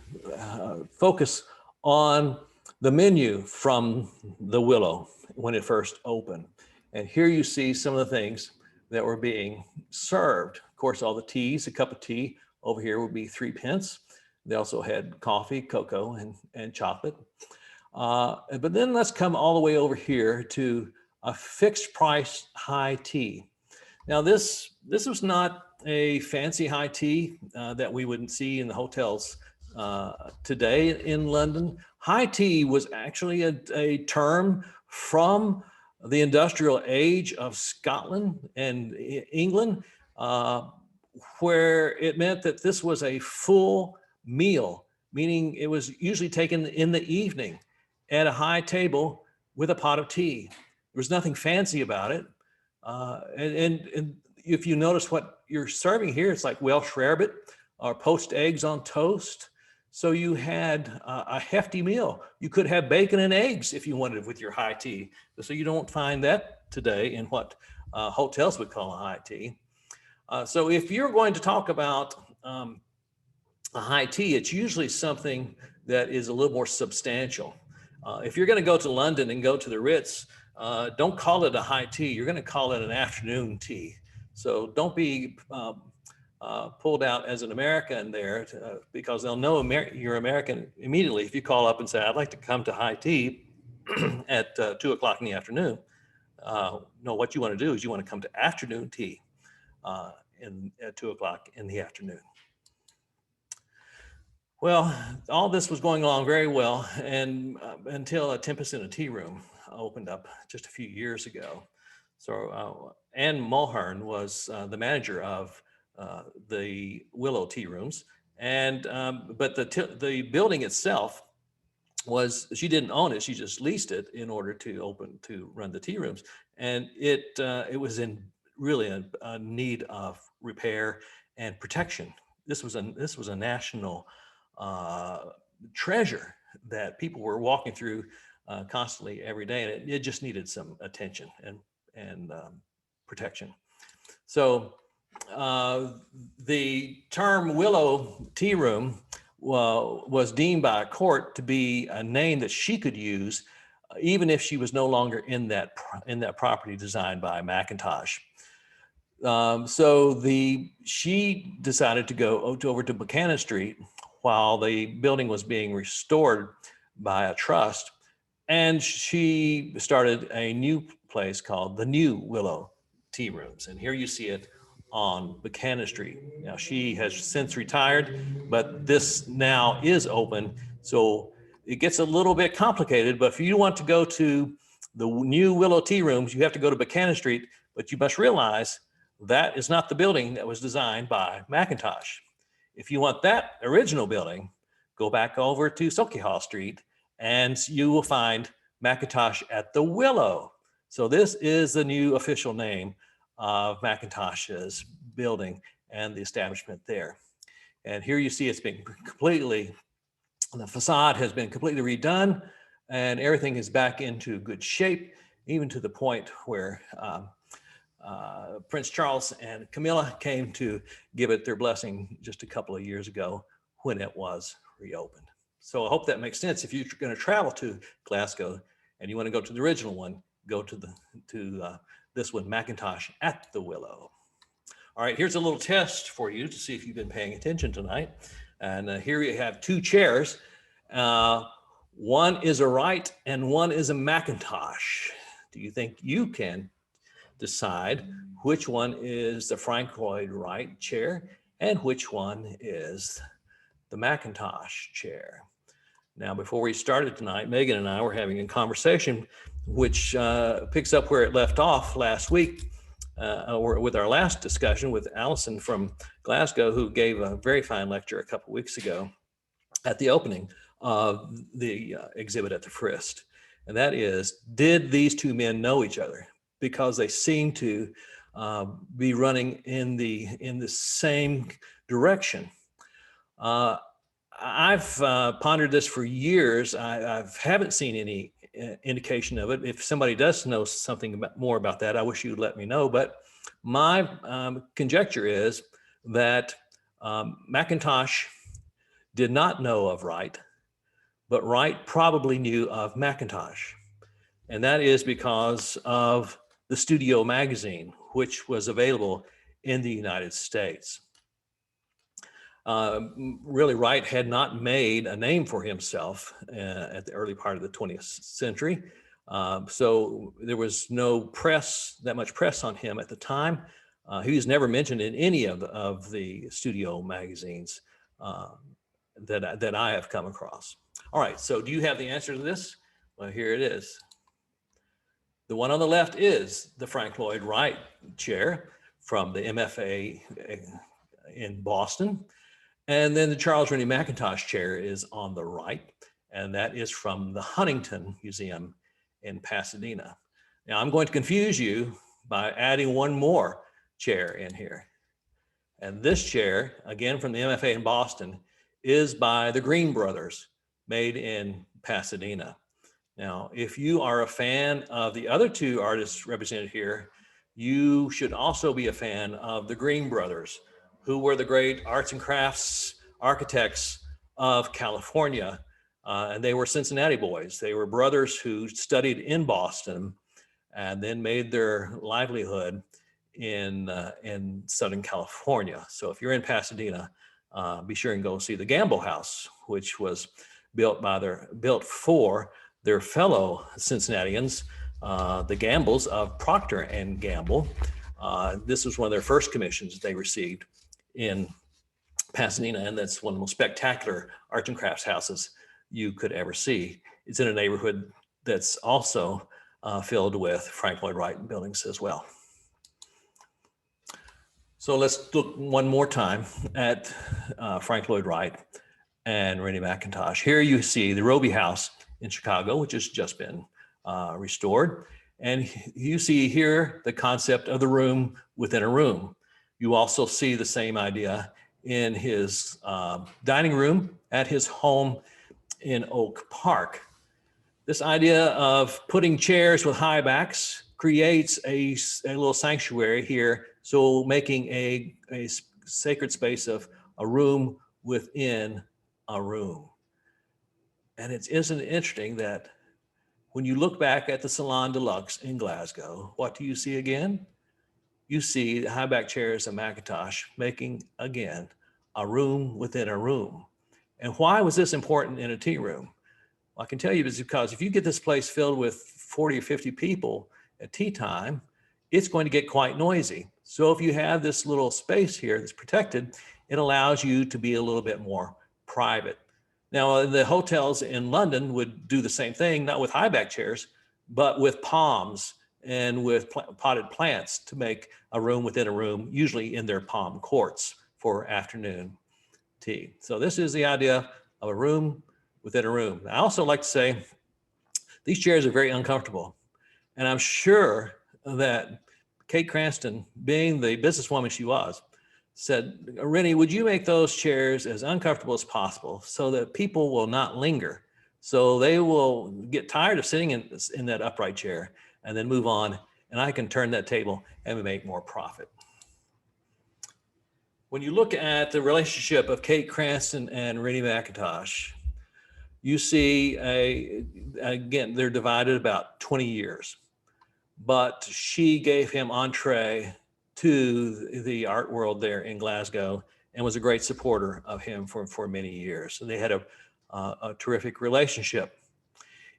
focus on the menu from the Willow when it first opened. And here you see some of the things that were being served. Of course, all the teas, a cup of tea over here would be 3 pence. They also had coffee, cocoa, and chocolate. But then let's come all the way over here to a fixed price high tea. Now this was not a fancy high tea that we wouldn't see in the hotels today in London. High tea was actually a term from the industrial age of Scotland and England, where it meant that this was a full meal, meaning it was usually taken in the evening at a high table with a pot of tea. There was nothing fancy about it. And if you notice what you're serving here, it's like Welsh rarebit or poached eggs on toast. So you had a hefty meal. You could have bacon and eggs if you wanted with your high tea. So you don't find that today in what hotels would call a high tea. So if you're going to talk about a high tea, it's usually something that is a little more substantial. If you're going to go to London and go to the Ritz, don't call it a high tea. You're going to call it an afternoon tea. So don't be pulled out as an American there because they'll know you're American immediately if you call up and say, I'd like to come to high tea at 2 o'clock in the afternoon. No, what you want to do is you want to come to afternoon tea at 2 o'clock in the afternoon. Well, all this was going along very well and until a Tempest in a Tea Room opened up just a few years ago. So Anne Mulhern was the manager of the Willow Tea Rooms, and but the building itself she didn't own it; she just leased it in order to run the tea rooms, and it was in really a need of repair and protection. This was a national treasure that people were walking through constantly every day, and it just needed some attention and protection. So the term Willow Tea Room was deemed by a court to be a name that she could use even if she was no longer in that property designed by Mackintosh. So she decided to go over to Buchanan Street while the building was being restored by a trust, and she started a new place called the New Willow Tea Rooms. And here you see it on Buchanan Street. Now she has since retired, but this now is open. So it gets a little bit complicated, but if you want to go to the New Willow Tea Rooms, you have to go to Buchanan Street, but you must realize that is not the building that was designed by Mackintosh. If you want that original building, go back over to Sokeha Street and you will find Mackintosh at the Willow. So this is the new official name of Mackintosh's building and the establishment there. And here you see it's been the facade has been completely redone and everything is back into good shape, even to the point where Prince Charles and Camilla came to give it their blessing just a couple of years ago when it was reopened. So I hope that makes sense. If you're going to travel to Glasgow and you want to go to the original one, go to this one, Mackintosh at the Willow. All right, here's a little test for you to see if you've been paying attention tonight. And here you have 2 chairs. One is a Wright and one is a Mackintosh. Do you think you can decide which one is the Frank Lloyd Wright chair and which one is the Mackintosh chair? Now, before we started tonight, Megan and I were having a conversation which picks up where it left off last week or with our last discussion with Allison from Glasgow, who gave a very fine lecture a couple weeks ago at the opening of the exhibit at the Frist. And that is, did these 2 men know each other? Because they seem to be running in the same direction. I've pondered this for years. I haven't seen any indication of it. If somebody does know something more about that, I wish you'd let me know. But my conjecture is that Mackintosh did not know of Wright, but Wright probably knew of Mackintosh. And that is because of the Studio magazine, which was available in the United States. Really, Wright had not made a name for himself at the early part of the 20th century. So there was no press, that much press on him at the time. He was never mentioned in any of the Studio magazines that I have come across. All right, so do you have the answer to this? Well, here it is. The one on the left is the Frank Lloyd Wright chair from the MFA in Boston. And then the Charles Rennie Mackintosh chair is on the right, and that is from the Huntington Museum in Pasadena. Now, I'm going to confuse you by adding one more chair in here. And this chair, again from the MFA in Boston, is by the Green Brothers, made in Pasadena. Now, if you are a fan of the other two artists represented here, you should also be a fan of the Green Brothers, who were the great arts and crafts architects of California. And they were Cincinnati boys. They were brothers who studied in Boston and then made their livelihood in Southern California. So if you're in Pasadena, be sure and go see the Gamble House, which was built for their fellow Cincinnatians, the Gambles of Procter and Gamble. This was one of their first commissions they received in Pasadena, and that's one of the most spectacular arts and crafts houses you could ever see. It's in a neighborhood that's also filled with Frank Lloyd Wright buildings as well. So let's look one more time at Frank Lloyd Wright and Rennie Mackintosh. Here you see the Roby House in Chicago, which has just been restored. And you see here the concept of the room within a room. You also see the same idea in his dining room at his home in Oak Park. This idea of putting chairs with high backs creates a little sanctuary here, so making a sacred space of a room within a room. And isn't it interesting that when you look back at the Salon Deluxe in Glasgow, what do you see again? You see the high back chairs of Mackintosh making, again, a room within a room. And why was this important in a tea room? Well, I can tell you it's because if you get this place filled with 40 or 50 people at tea time, it's going to get quite noisy. So if you have this little space here that's protected, it allows you to be a little bit more private. Now, the hotels in London would do the same thing, not with high back chairs, but with palms and with potted plants to make a room within a room, usually in their palm courts for afternoon tea. So this is the idea of a room within a room. I also like to say these chairs are very uncomfortable. And I'm sure that Kate Cranston, being the businesswoman she was, said, Rennie, would you make those chairs as uncomfortable as possible so that people will not linger? So they will get tired of sitting in that upright chair and then move on, and I can turn that table and make more profit. When you look at the relationship of Kate Cranston and Rennie Mackintosh, you see, again, they're divided about 20 years, but she gave him entree to the art world there in Glasgow and was a great supporter of him for many years. So they had a terrific relationship.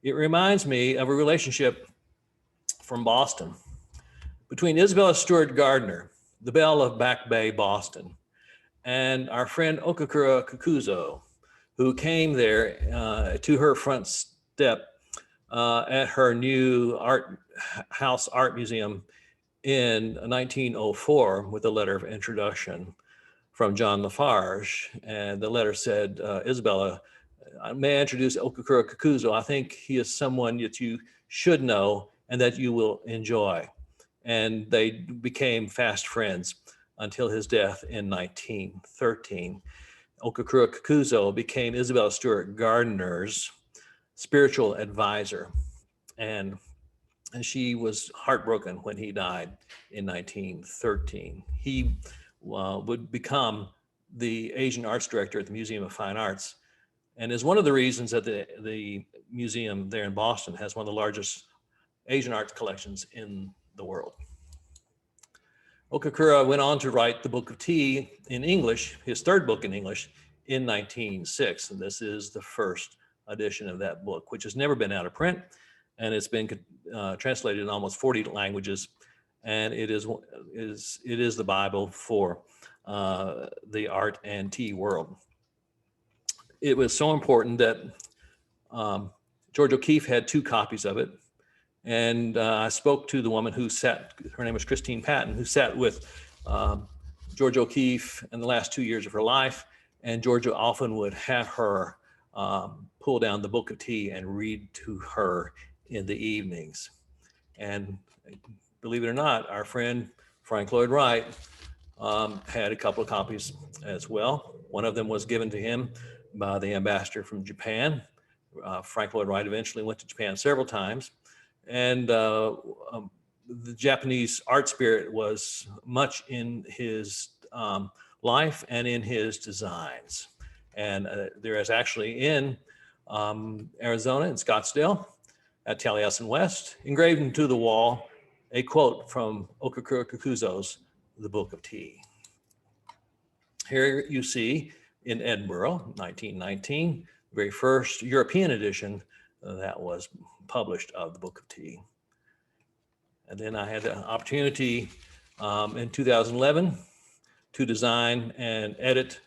It reminds me of a relationship from Boston between Isabella Stewart Gardner, the belle of Back Bay, Boston, and our friend Okakura Kakuzo, who came there to her front step at her new art museum in 1904 with a letter of introduction from John Lafarge. And the letter said, Isabella, may I introduce Okakura Kakuzo? I think he is someone that you should know and that you will enjoy. And they became fast friends until his death in 1913. Okakura Kakuzo became Isabella Stuart Gardner's spiritual advisor. And she was heartbroken when he died in 1913. He would become the Asian arts director at the Museum of Fine Arts, and is one of the reasons that the museum there in Boston has one of the largest Asian arts collections in the world. Okakura went on to write the Book of Tea in English, his third book in English, in 1906. And this is the first edition of that book, which has never been out of print. And it's been translated in almost 40 languages. And it is the Bible for the art and tea world. It was so important that George O'Keeffe had 2 copies of it. And I spoke to the woman who sat, her name was Christine Patton, who sat with George O'Keeffe in the last 2 years of her life. And Georgia often would have her pull down the Book of Tea and read to her in the evenings. And believe it or not, our friend Frank Lloyd Wright had a couple of copies as well. One of them was given to him by the ambassador from Japan. Frank Lloyd Wright eventually went to Japan several times. And the Japanese art spirit was much in his life and in his designs. And there is actually in Arizona, in Scottsdale, at Taliesin West, engraved into the wall, a quote from Okakura Kakuzo's The Book of Tea. Here you see in Edinburgh, 1919, the very first European edition that was published of the Book of Tea. And then I had the opportunity in 2011 to design and edit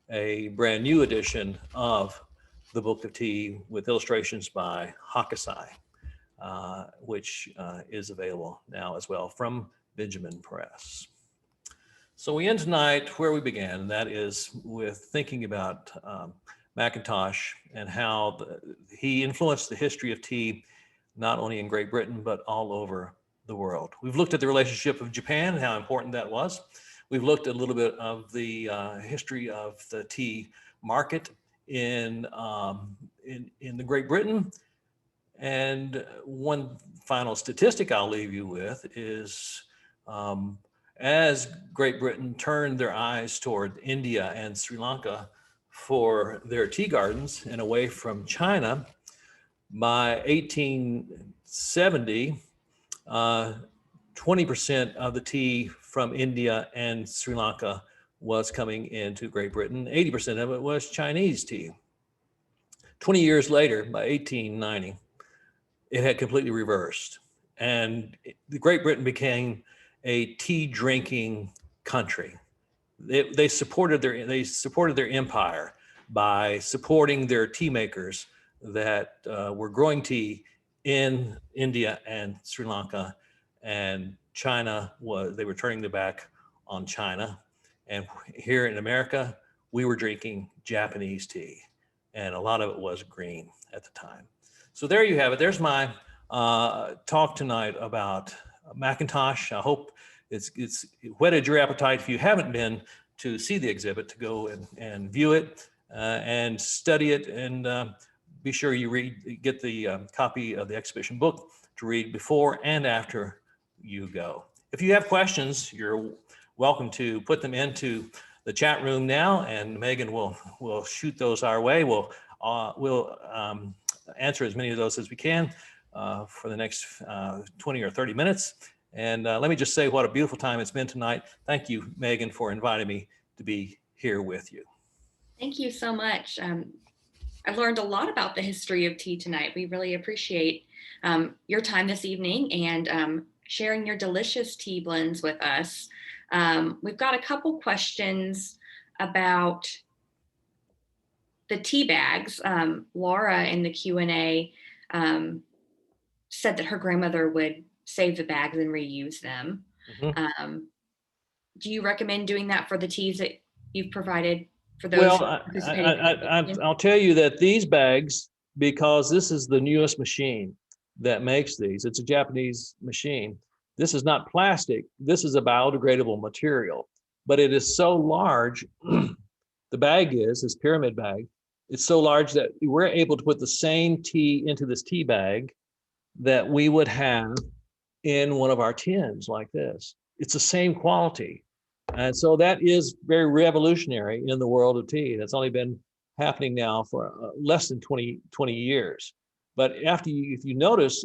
a brand new edition of the Book of Tea with illustrations by Hakusai, which is available now as well from Benjamin Press. So we end tonight where we began, and that is with thinking about Mackintosh and how he influenced the history of tea, not only in Great Britain, but all over the world. We've looked at the relationship of Japan and how important that was. We've looked at a little bit of the history of the tea market in the Great Britain. And one final statistic I'll leave you with is as Great Britain turned their eyes toward India and Sri Lanka for their tea gardens and away from China, by 1870, 20% of the tea from India and Sri Lanka was coming into Great Britain. 80% of it was Chinese tea. 20 years later, by 1890, it had completely reversed. And Great Britain became a tea drinking country. They supported their empire by supporting their tea makers that were growing tea in India and Sri Lanka, and China they were turning their back on China. And here in America, we were drinking Japanese tea, and a lot of it was green at the time. So there you have it. There's my talk tonight about Mackintosh. I hope it's whetted your appetite, if you haven't been to see the exhibit, to go and view it and study it, and be sure you get the copy of the exhibition book to read before and after you go. If you have questions, you're welcome to put them into the chat room now, and Megan will shoot those our way. We'll answer as many of those as we can for the next 20 or 30 minutes. And let me just say what a beautiful time it's been tonight. Thank you, Megan, for inviting me to be here with you. Thank you so much. I've learned a lot about the history of tea tonight. We really appreciate your time this evening and sharing your delicious tea blends with us. We've got a couple questions about the tea bags. Laura in the Q&A said that her grandmother would save the bags and reuse them. Mm-hmm. Do you recommend doing that for the teas that you've provided for those? Well, I'll tell you that these bags, because this is the newest machine that makes these, it's a Japanese machine. This is not plastic. This is a biodegradable material, but it is so large the bag is, this pyramid bag, it's so large that we're able to put the same tea into this tea bag that we would have in one of our tins like this. It's the same quality. And so that is very revolutionary in the world of tea. That's only been happening now for less than 20 years. But if you notice,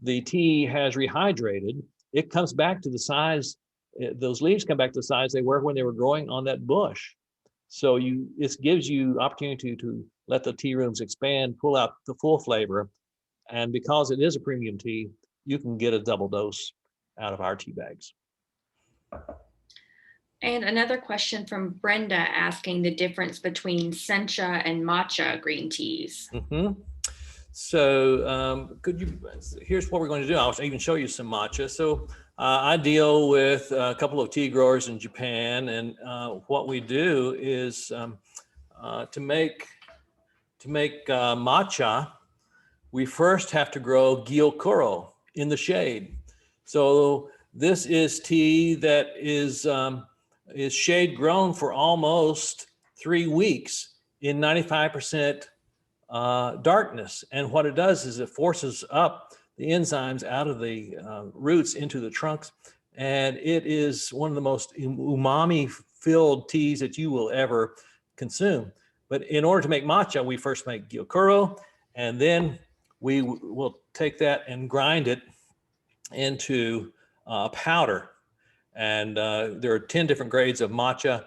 the tea has rehydrated, it comes back to the size, those leaves come back to the size they were when they were growing on that bush. So it gives you opportunity to let the tea rooms expand, pull out the full flavor. And because it is a premium tea, you can get a double dose out of our tea bags. And another question from Brenda asking the difference between Sencha and matcha green teas. Mm-hmm. So here's what we're going to do. I'll even show you some matcha. So I deal with a couple of tea growers in Japan, and what we do is to make matcha, we first have to grow gyokuro in the shade. So this is tea that is shade grown for almost 3 weeks in 95% darkness. And what it does is it forces up the enzymes out of the roots into the trunks. And it is one of the most umami filled teas that you will ever consume. But in order to make matcha, we first make gyokuro, and then we will take that and grind it into powder. And there are 10 different grades of matcha.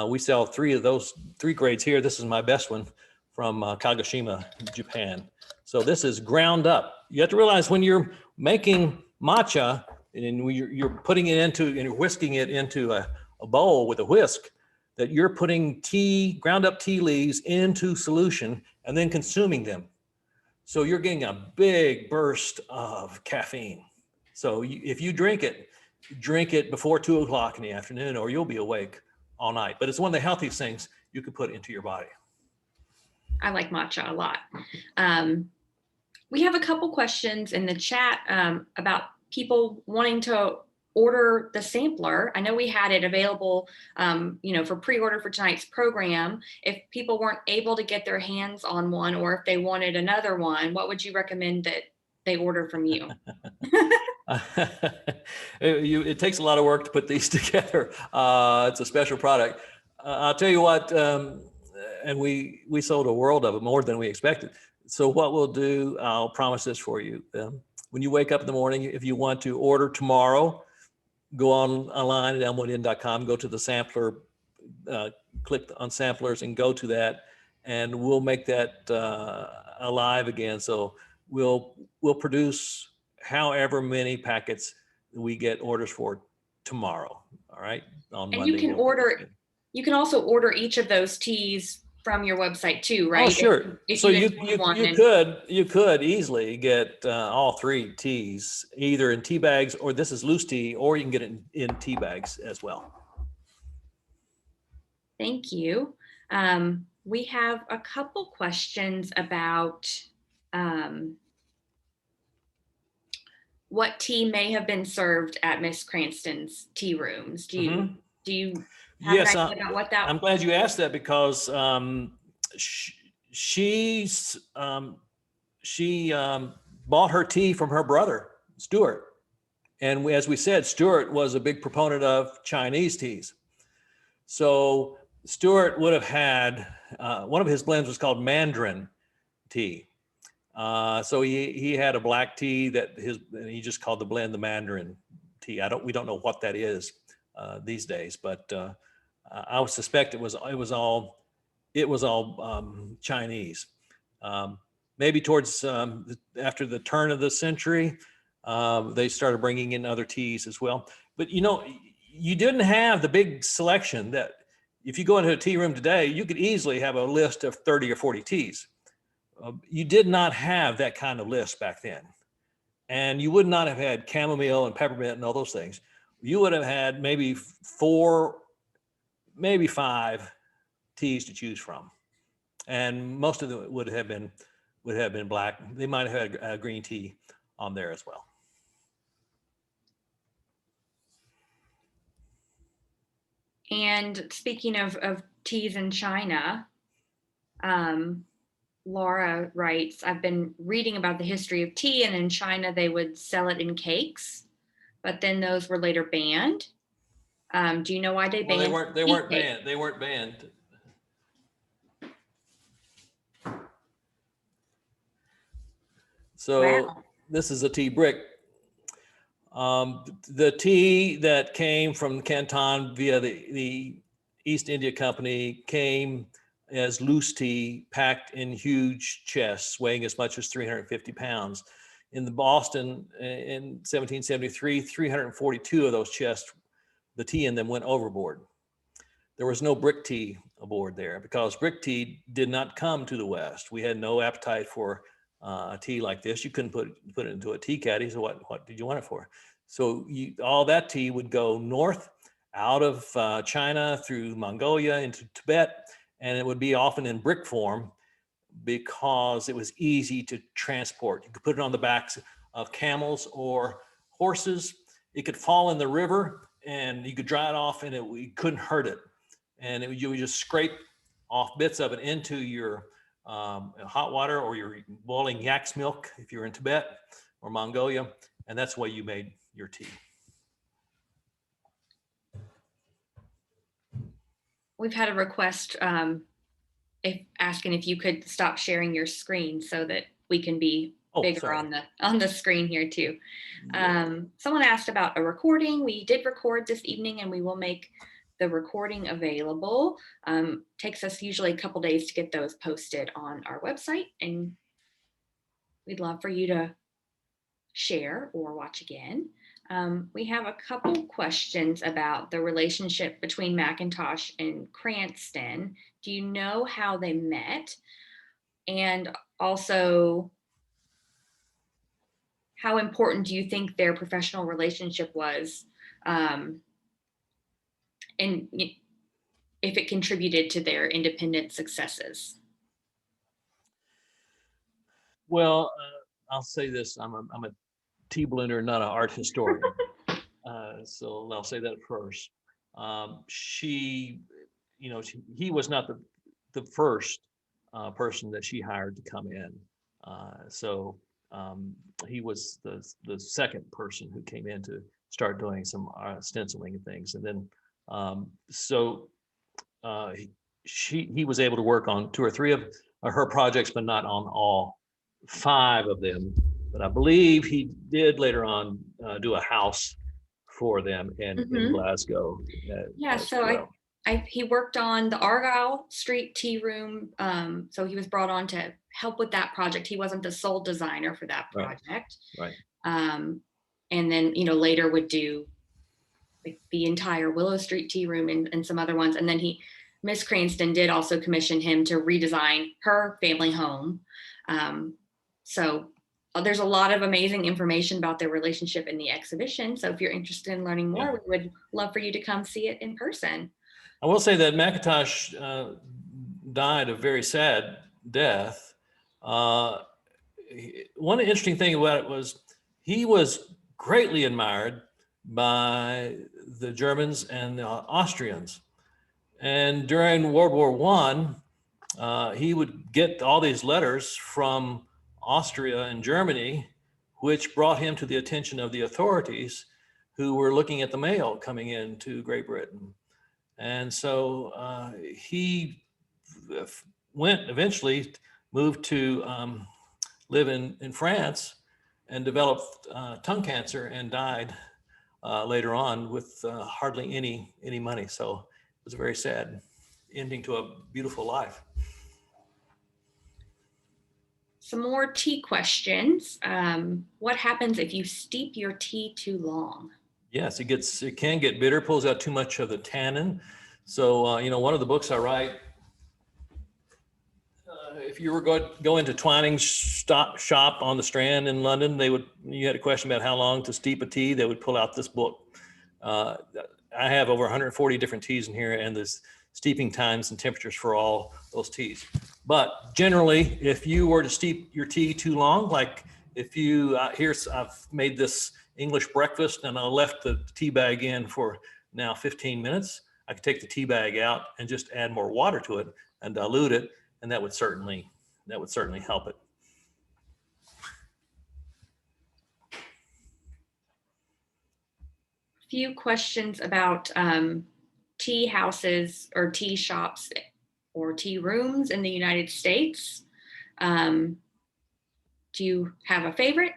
We sell 3 of those 3 grades here. This is my best one from Kagoshima, Japan. So this is ground up. You have to realize when you're making matcha and you're putting it into, and you're whisking it into a bowl with a whisk, that you're putting ground up tea leaves into solution and then consuming them. So you're getting a big burst of caffeine. So if you drink it before 2 o'clock in the afternoon, or you'll be awake all night. But it's one of the healthiest things you could put into your body. I like matcha a lot. We have a couple questions in the chat about people wanting to order the sampler. I know we had it available, for pre-order for tonight's program. If people weren't able to get their hands on one, or if they wanted another one, what would you recommend that they order from you? It takes a lot of work to put these together. It's a special product. I'll tell you what, and we sold a world of it, more than we expected. So what we'll do, I'll promise this for you. When you wake up in the morning, if you want to order tomorrow, go online at elmwoodinn.com, go to the sampler, click on samplers and go to that, and we'll make that alive again. So we'll produce however many packets we get orders for tomorrow. All right. On and Monday, you can also order each of those teas from your website too, right? Oh, sure. If so you could easily get all 3 teas either in tea bags, or this is loose tea, or you can get it in tea bags as well. Thank you. We have a couple questions about what tea may have been served at Miss Cranston's tea rooms. Do you have an idea about what that? I'm glad you asked that, because she bought her tea from her brother, Stuart. And as we said, Stuart was a big proponent of Chinese teas. So Stuart would have had, one of his blends was called Mandarin tea. So he had a black tea and he just called the blend the Mandarin tea. We don't know what that is these days, but I would suspect it was all Chinese. Maybe towards after the turn of the century, they started bringing in other teas as well. But you didn't have the big selection that if you go into a tea room today, you could easily have a list of 30 or 40 teas. You did not have that kind of list back then. And you would not have had chamomile and peppermint and all those things. You would have had maybe 4, maybe 5 teas to choose from. And most of them would have been black. They might have had a green tea on there as well. And speaking of teas in China. Laura writes, I've been reading about the history of tea, and in China they would sell it in cakes, but then those were later banned. Do you know why they Well, banned? they weren't banned. They weren't banned. So Wow. this is a tea brick. The tea that came from Canton via the East India Company came as loose tea packed in huge chests weighing as much as 350 pounds. In the Boston in 1773, 342 of those chests, the tea in them went overboard. There was no brick tea aboard there because brick tea did not come to the West. We had no appetite for a tea like this. You couldn't put it into a tea caddy. So what did you want it for? So all that tea would go north out of China through Mongolia into Tibet, and it would be often in brick form because it was easy to transport. You could put it on the backs of camels or horses. It could fall in the river and you could dry it off and you couldn't hurt it. And you would just scrape off bits of it into your hot water or your boiling yak's milk if you're in Tibet or Mongolia, and that's the way you made your tea. We've had a request asking if you could stop sharing your screen so that we can be bigger on the screen here too. Someone asked about a recording. We did record this evening, and we will make the recording available. Takes us usually a couple days to get those posted on our website, and we'd love for you to share or watch again. We have a couple questions about the relationship between Mackintosh and Cranston. Do you know how they met? And also, how important do you think their professional relationship was? And if it contributed to their independent successes? Well, I'll say this, I'm a tea blender, not an art historian. So I'll say that first. He was not the first person that she hired to come in. He was the second person who came in to start doing some stenciling and things. And then, he was able to work on 2 or 3 of her projects, but not on all 5 of them. But I believe he did later on do a house for them in Glasgow. Yeah, so he worked on the Argyle Street tea room. So he was brought on to help with that project. He wasn't the sole designer for that project. Right. And then, later would do the entire Willow Street tea room and some other ones. And then Miss Cranston did also commission him to redesign her family home. So there's a lot of amazing information about their relationship in the exhibition. So if you're interested in learning more, we would love for you to come see it in person. I will say that Mackintosh died a very sad death. One interesting thing about it was he was greatly admired by the Germans and the Austrians. And during World War I, he would get all these letters from Austria and Germany, which brought him to the attention of the authorities who were looking at the mail coming into Great Britain. And so he eventually moved to live in France and developed tongue cancer and died later on with hardly any money. So it was a very sad ending to a beautiful life. Some more tea questions. What happens if you steep your tea too long? Yes, it can get bitter, pulls out too much of the tannin. So, one of the books I write, if you were go into Twining's shop on the Strand in London, you had a question about how long to steep a tea, they would pull out this book. I have over 140 different teas in here, and there's steeping times and temperatures for all those teas. But generally, if you were to steep your tea too long, like if you, I've made this English breakfast and I left the tea bag in for now 15 minutes. I could take the tea bag out and just add more water to it and dilute it, and that would certainly help it. Few questions about tea houses or tea shops or tea rooms in the United States. Do you have a favorite?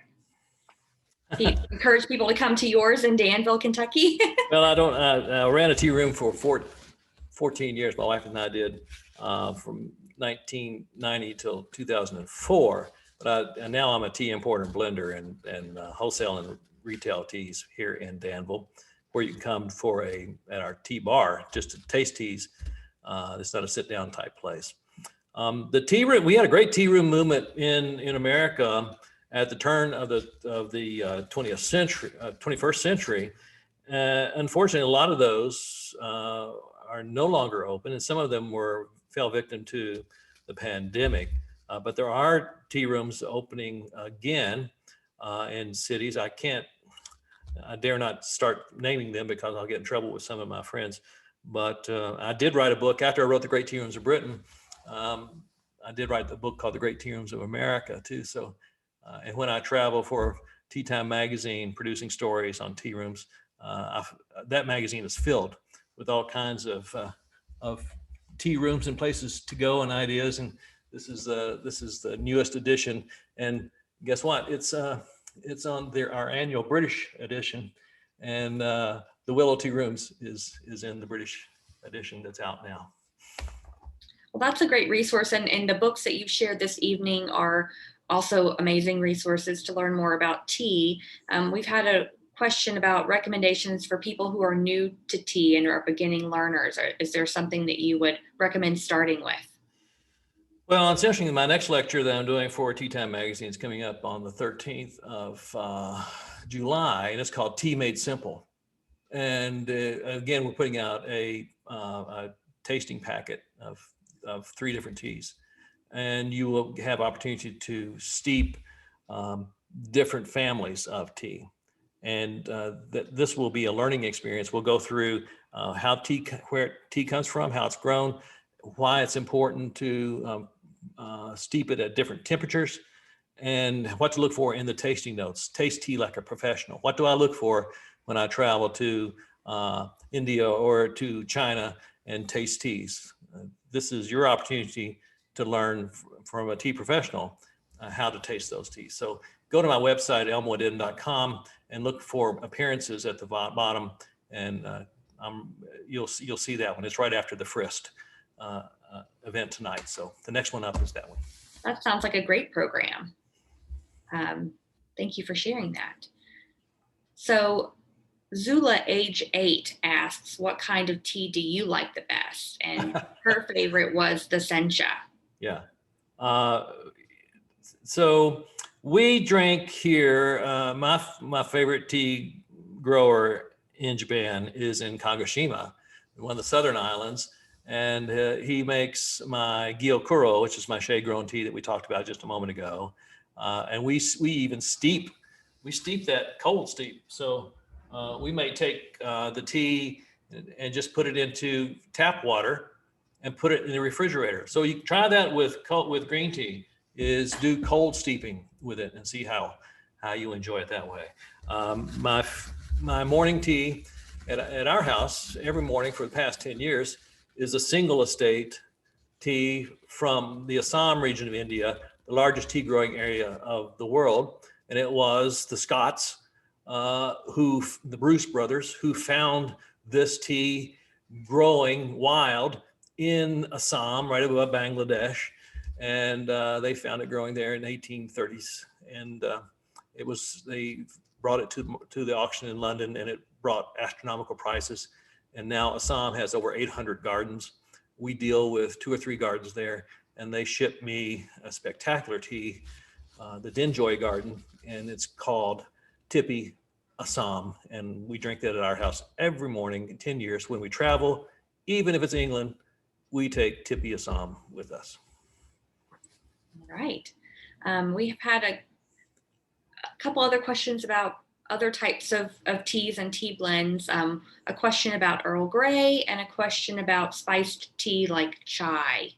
Do you encourage people to come to yours in Danville, Kentucky? Well, I ran a tea room for 14 years. My wife and I did from 1990 till 2004. But now I'm a tea importer and blender and wholesale and retail teas here in Danville, where you can come at our tea bar just to taste teas. It's not a sit down type place. The tea room, we had a great tea room movement in America at the turn of the 20th century, 21st century. Unfortunately, a lot of those are no longer open, and some of them fell victim to the pandemic. But there are tea rooms opening again in cities. I dare not start naming them because I'll get in trouble with some of my friends. But I did write a book after I wrote The Great Tea Rooms of Britain. I did write the book called The Great Tea Rooms of America too. So, and when I travel for TeaTime magazine, producing stories on tea rooms, that magazine is filled with all kinds of tea rooms and places to go and ideas. And this is the newest edition. And guess what? It's on our annual British edition, and the Willow Tea Rooms is in the British edition that's out now. Well, that's a great resource, and the books that you've shared this evening are also amazing resources to learn more about tea. We've had a question about recommendations for people who are new to tea and are beginning learners. Is there something that you would recommend starting with? Well, it's interesting. My next lecture that I'm doing for TeaTime magazine is coming up on the 13th of July, and it's called Tea Made Simple. And again, we're putting out a tasting packet of 3 different teas, and you will have opportunity to steep different families of tea. And this will be a learning experience. We'll go through where tea comes from, how it's grown, why it's important to steep it at different temperatures, and what to look for in the tasting notes. Taste tea like a professional. What do I look for when I travel to India or to China and taste teas? This is your opportunity to learn from a tea professional how to taste those teas. So go to my website, elmwoodinn.com, and look for appearances at the bottom, and you'll see that one. It's right after the Frist event tonight. So the next one up is that one. That sounds like a great program. Thank you for sharing that. So Zula, age 8, asks, what kind of tea do you like the best? And her favorite was the Sencha. Yeah. So we drink here, my favorite tea grower in Japan is in Kagoshima, one of the southern islands. And he makes my Gyokuro, which is my shade-grown tea that we talked about just a moment ago. And we even steep that cold steep. So we may take the tea and just put it into tap water and put it in the refrigerator. So you try that with green tea, is do cold steeping with it and see how you enjoy it that way. My morning tea at our house every morning for the past 10 years is a single estate tea from the Assam region of India, the largest tea growing area of the world. And it was the Scots, the Bruce brothers, who found this tea growing wild in Assam, right above Bangladesh. And they found it growing there in the 1830s. And they brought it to the auction in London, and it brought astronomical prices. And now Assam has over 800 gardens. We deal with 2 or 3 gardens there, and they ship me a spectacular tea, the Dinjoy garden, and it's called Tippy Assam. And we drink that at our house every morning in 10 years. When we travel, even if it's England, we take Tippy Assam with us. All right. We have had a couple other questions about other types of teas and tea blends, a question about Earl Grey and a question about spiced tea like chai.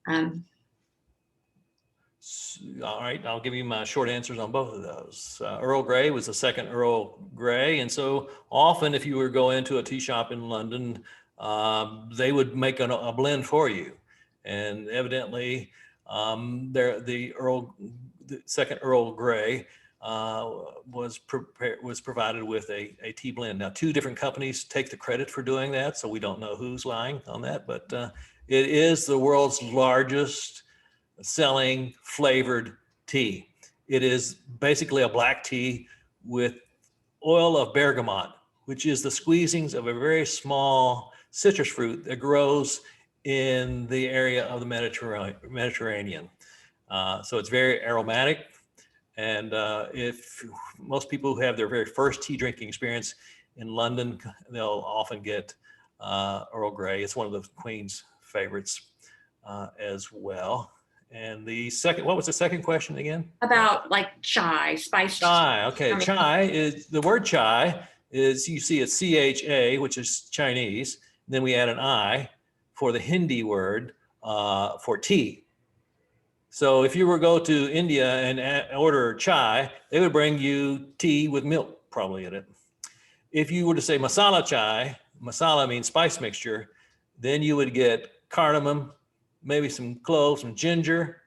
Um, All right, I'll give you my short answers on both of those. Earl Grey was the second Earl Grey, and so often if you were to go into a tea shop in London, they would make a blend for you. And evidently, the second Earl Grey was provided with a tea blend. Now, two different companies take the credit for doing that, so we don't know who's lying on that, but it is the world's largest selling flavored tea. It is basically a black tea with oil of bergamot, which is the squeezings of a very small citrus fruit that grows in the area of the Mediterranean. So it's very aromatic. And if most people who have their very first tea drinking experience in London, they'll often get Earl Grey. It's one of the Queen's favorites as well. And the second, what was the second question again? about like chai, spiced Chai. Okay, tea. chai is the word chai is, you see it's CHA, which is Chinese. And then we add an I for the Hindi word for tea. So if you were to go to India and order chai, they would bring you tea with milk probably in it. If you were to say masala chai, masala means spice mixture, then you would get cardamom, maybe some cloves, some ginger,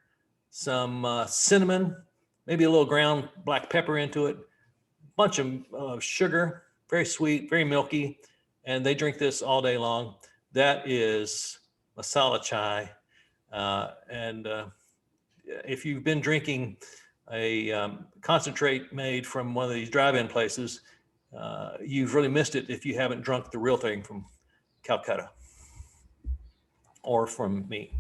some cinnamon, maybe a little ground black pepper into it, bunch of sugar, very sweet, very milky, and they drink this all day long. That is masala chai. And if you've been drinking a concentrate made from one of these drive-in places, you've really missed it if you haven't drunk the real thing from Calcutta or from me.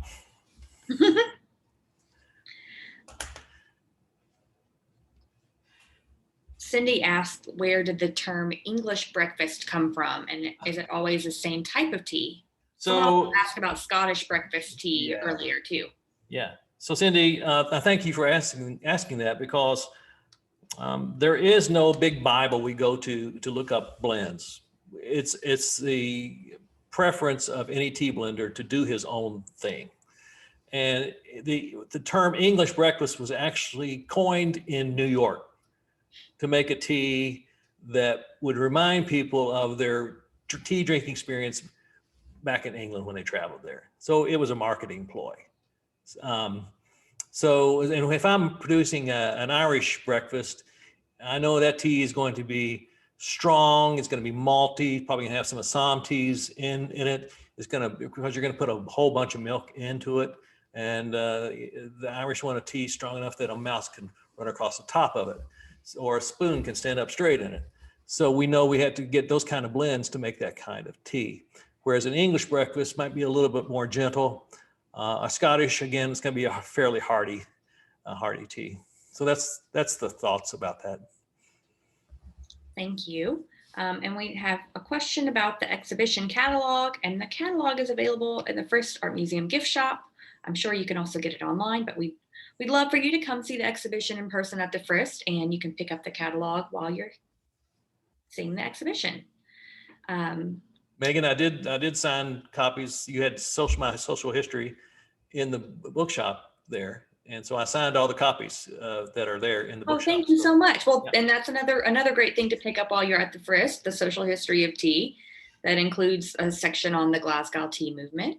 Cindy asked, where did the term English breakfast come from? And is it always the same type of tea? Someone asked about Scottish breakfast tea earlier too. Yeah. So Cindy, thank you for asking that, because there is no big Bible we go to look up blends. It's the preference of any tea blender to do his own thing. And the term English breakfast was actually coined in New York to make a tea that would remind people of their tea drinking experience back in England when they traveled there. So it was a marketing ploy. So, and if I'm producing an Irish breakfast, I know that tea is going to be strong. It's going to be malty. Probably going to have some Assam teas in it. It's going to, because you're going to put a whole bunch of milk into it. And the Irish want a tea strong enough that a mouse can run across the top of it, or a spoon can stand up straight in it. So we know we had to get those kind of blends to make that kind of tea. Whereas an English breakfast might be a little bit more gentle. A Scottish, again, it's going to be a fairly hearty tea. So that's the thoughts about that. Thank you. And we have a question about the exhibition catalog, and the catalog is available in the Frist Art Museum gift shop. I'm sure you can also get it online, but we'd love for you to come see the exhibition in person at the Frist, and you can pick up the catalog while you're seeing the exhibition. Megan, I did sign copies. You had my social history in the bookshop there, and so I signed all the copies that are there in the bookshop. Oh, thank you so much. Well, yeah. And that's another great thing to pick up while you're at the Frist, the social history of tea. That includes a section on the Glasgow tea movement.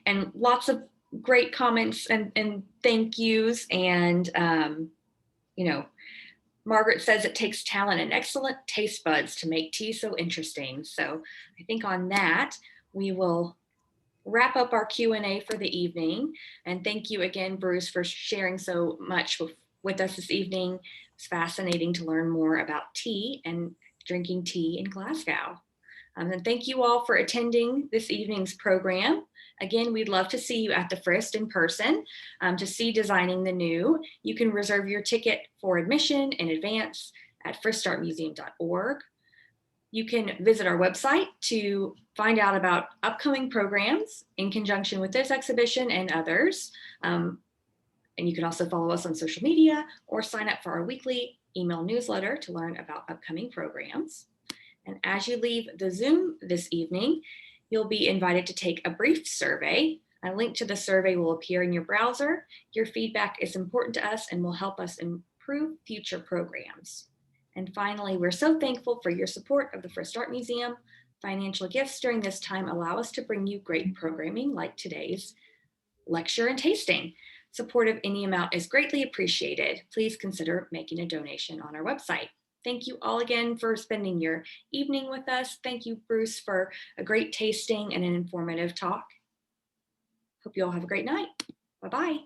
And lots of great comments and thank yous. And, Margaret says it takes talent and excellent taste buds to make tea so interesting. So I think on that, we will wrap up our Q&A for the evening. And thank you again, Bruce, for sharing so much with us this evening. It's fascinating to learn more about tea and drinking tea in Glasgow. And thank you all for attending this evening's program. Again, we'd love to see you at the Frist in person to see Designing the New. You can reserve your ticket for admission in advance at fristartmuseum.org. You can visit our website to find out about upcoming programs in conjunction with this exhibition and others. And you can also follow us on social media or sign up for our weekly email newsletter to learn about upcoming programs. And as you leave the Zoom this evening, you'll be invited to take a brief survey. A link to the survey will appear in your browser. Your feedback is important to us and will help us improve future programs. And finally, we're so thankful for your support of the Frist Art Museum. Financial gifts during this time allow us to bring you great programming like today's lecture and tasting. Support of any amount is greatly appreciated. Please consider making a donation on our website. Thank you all again for spending your evening with us. Thank you, Bruce, for a great tasting and an informative talk. Hope you all have a great night. Bye-bye.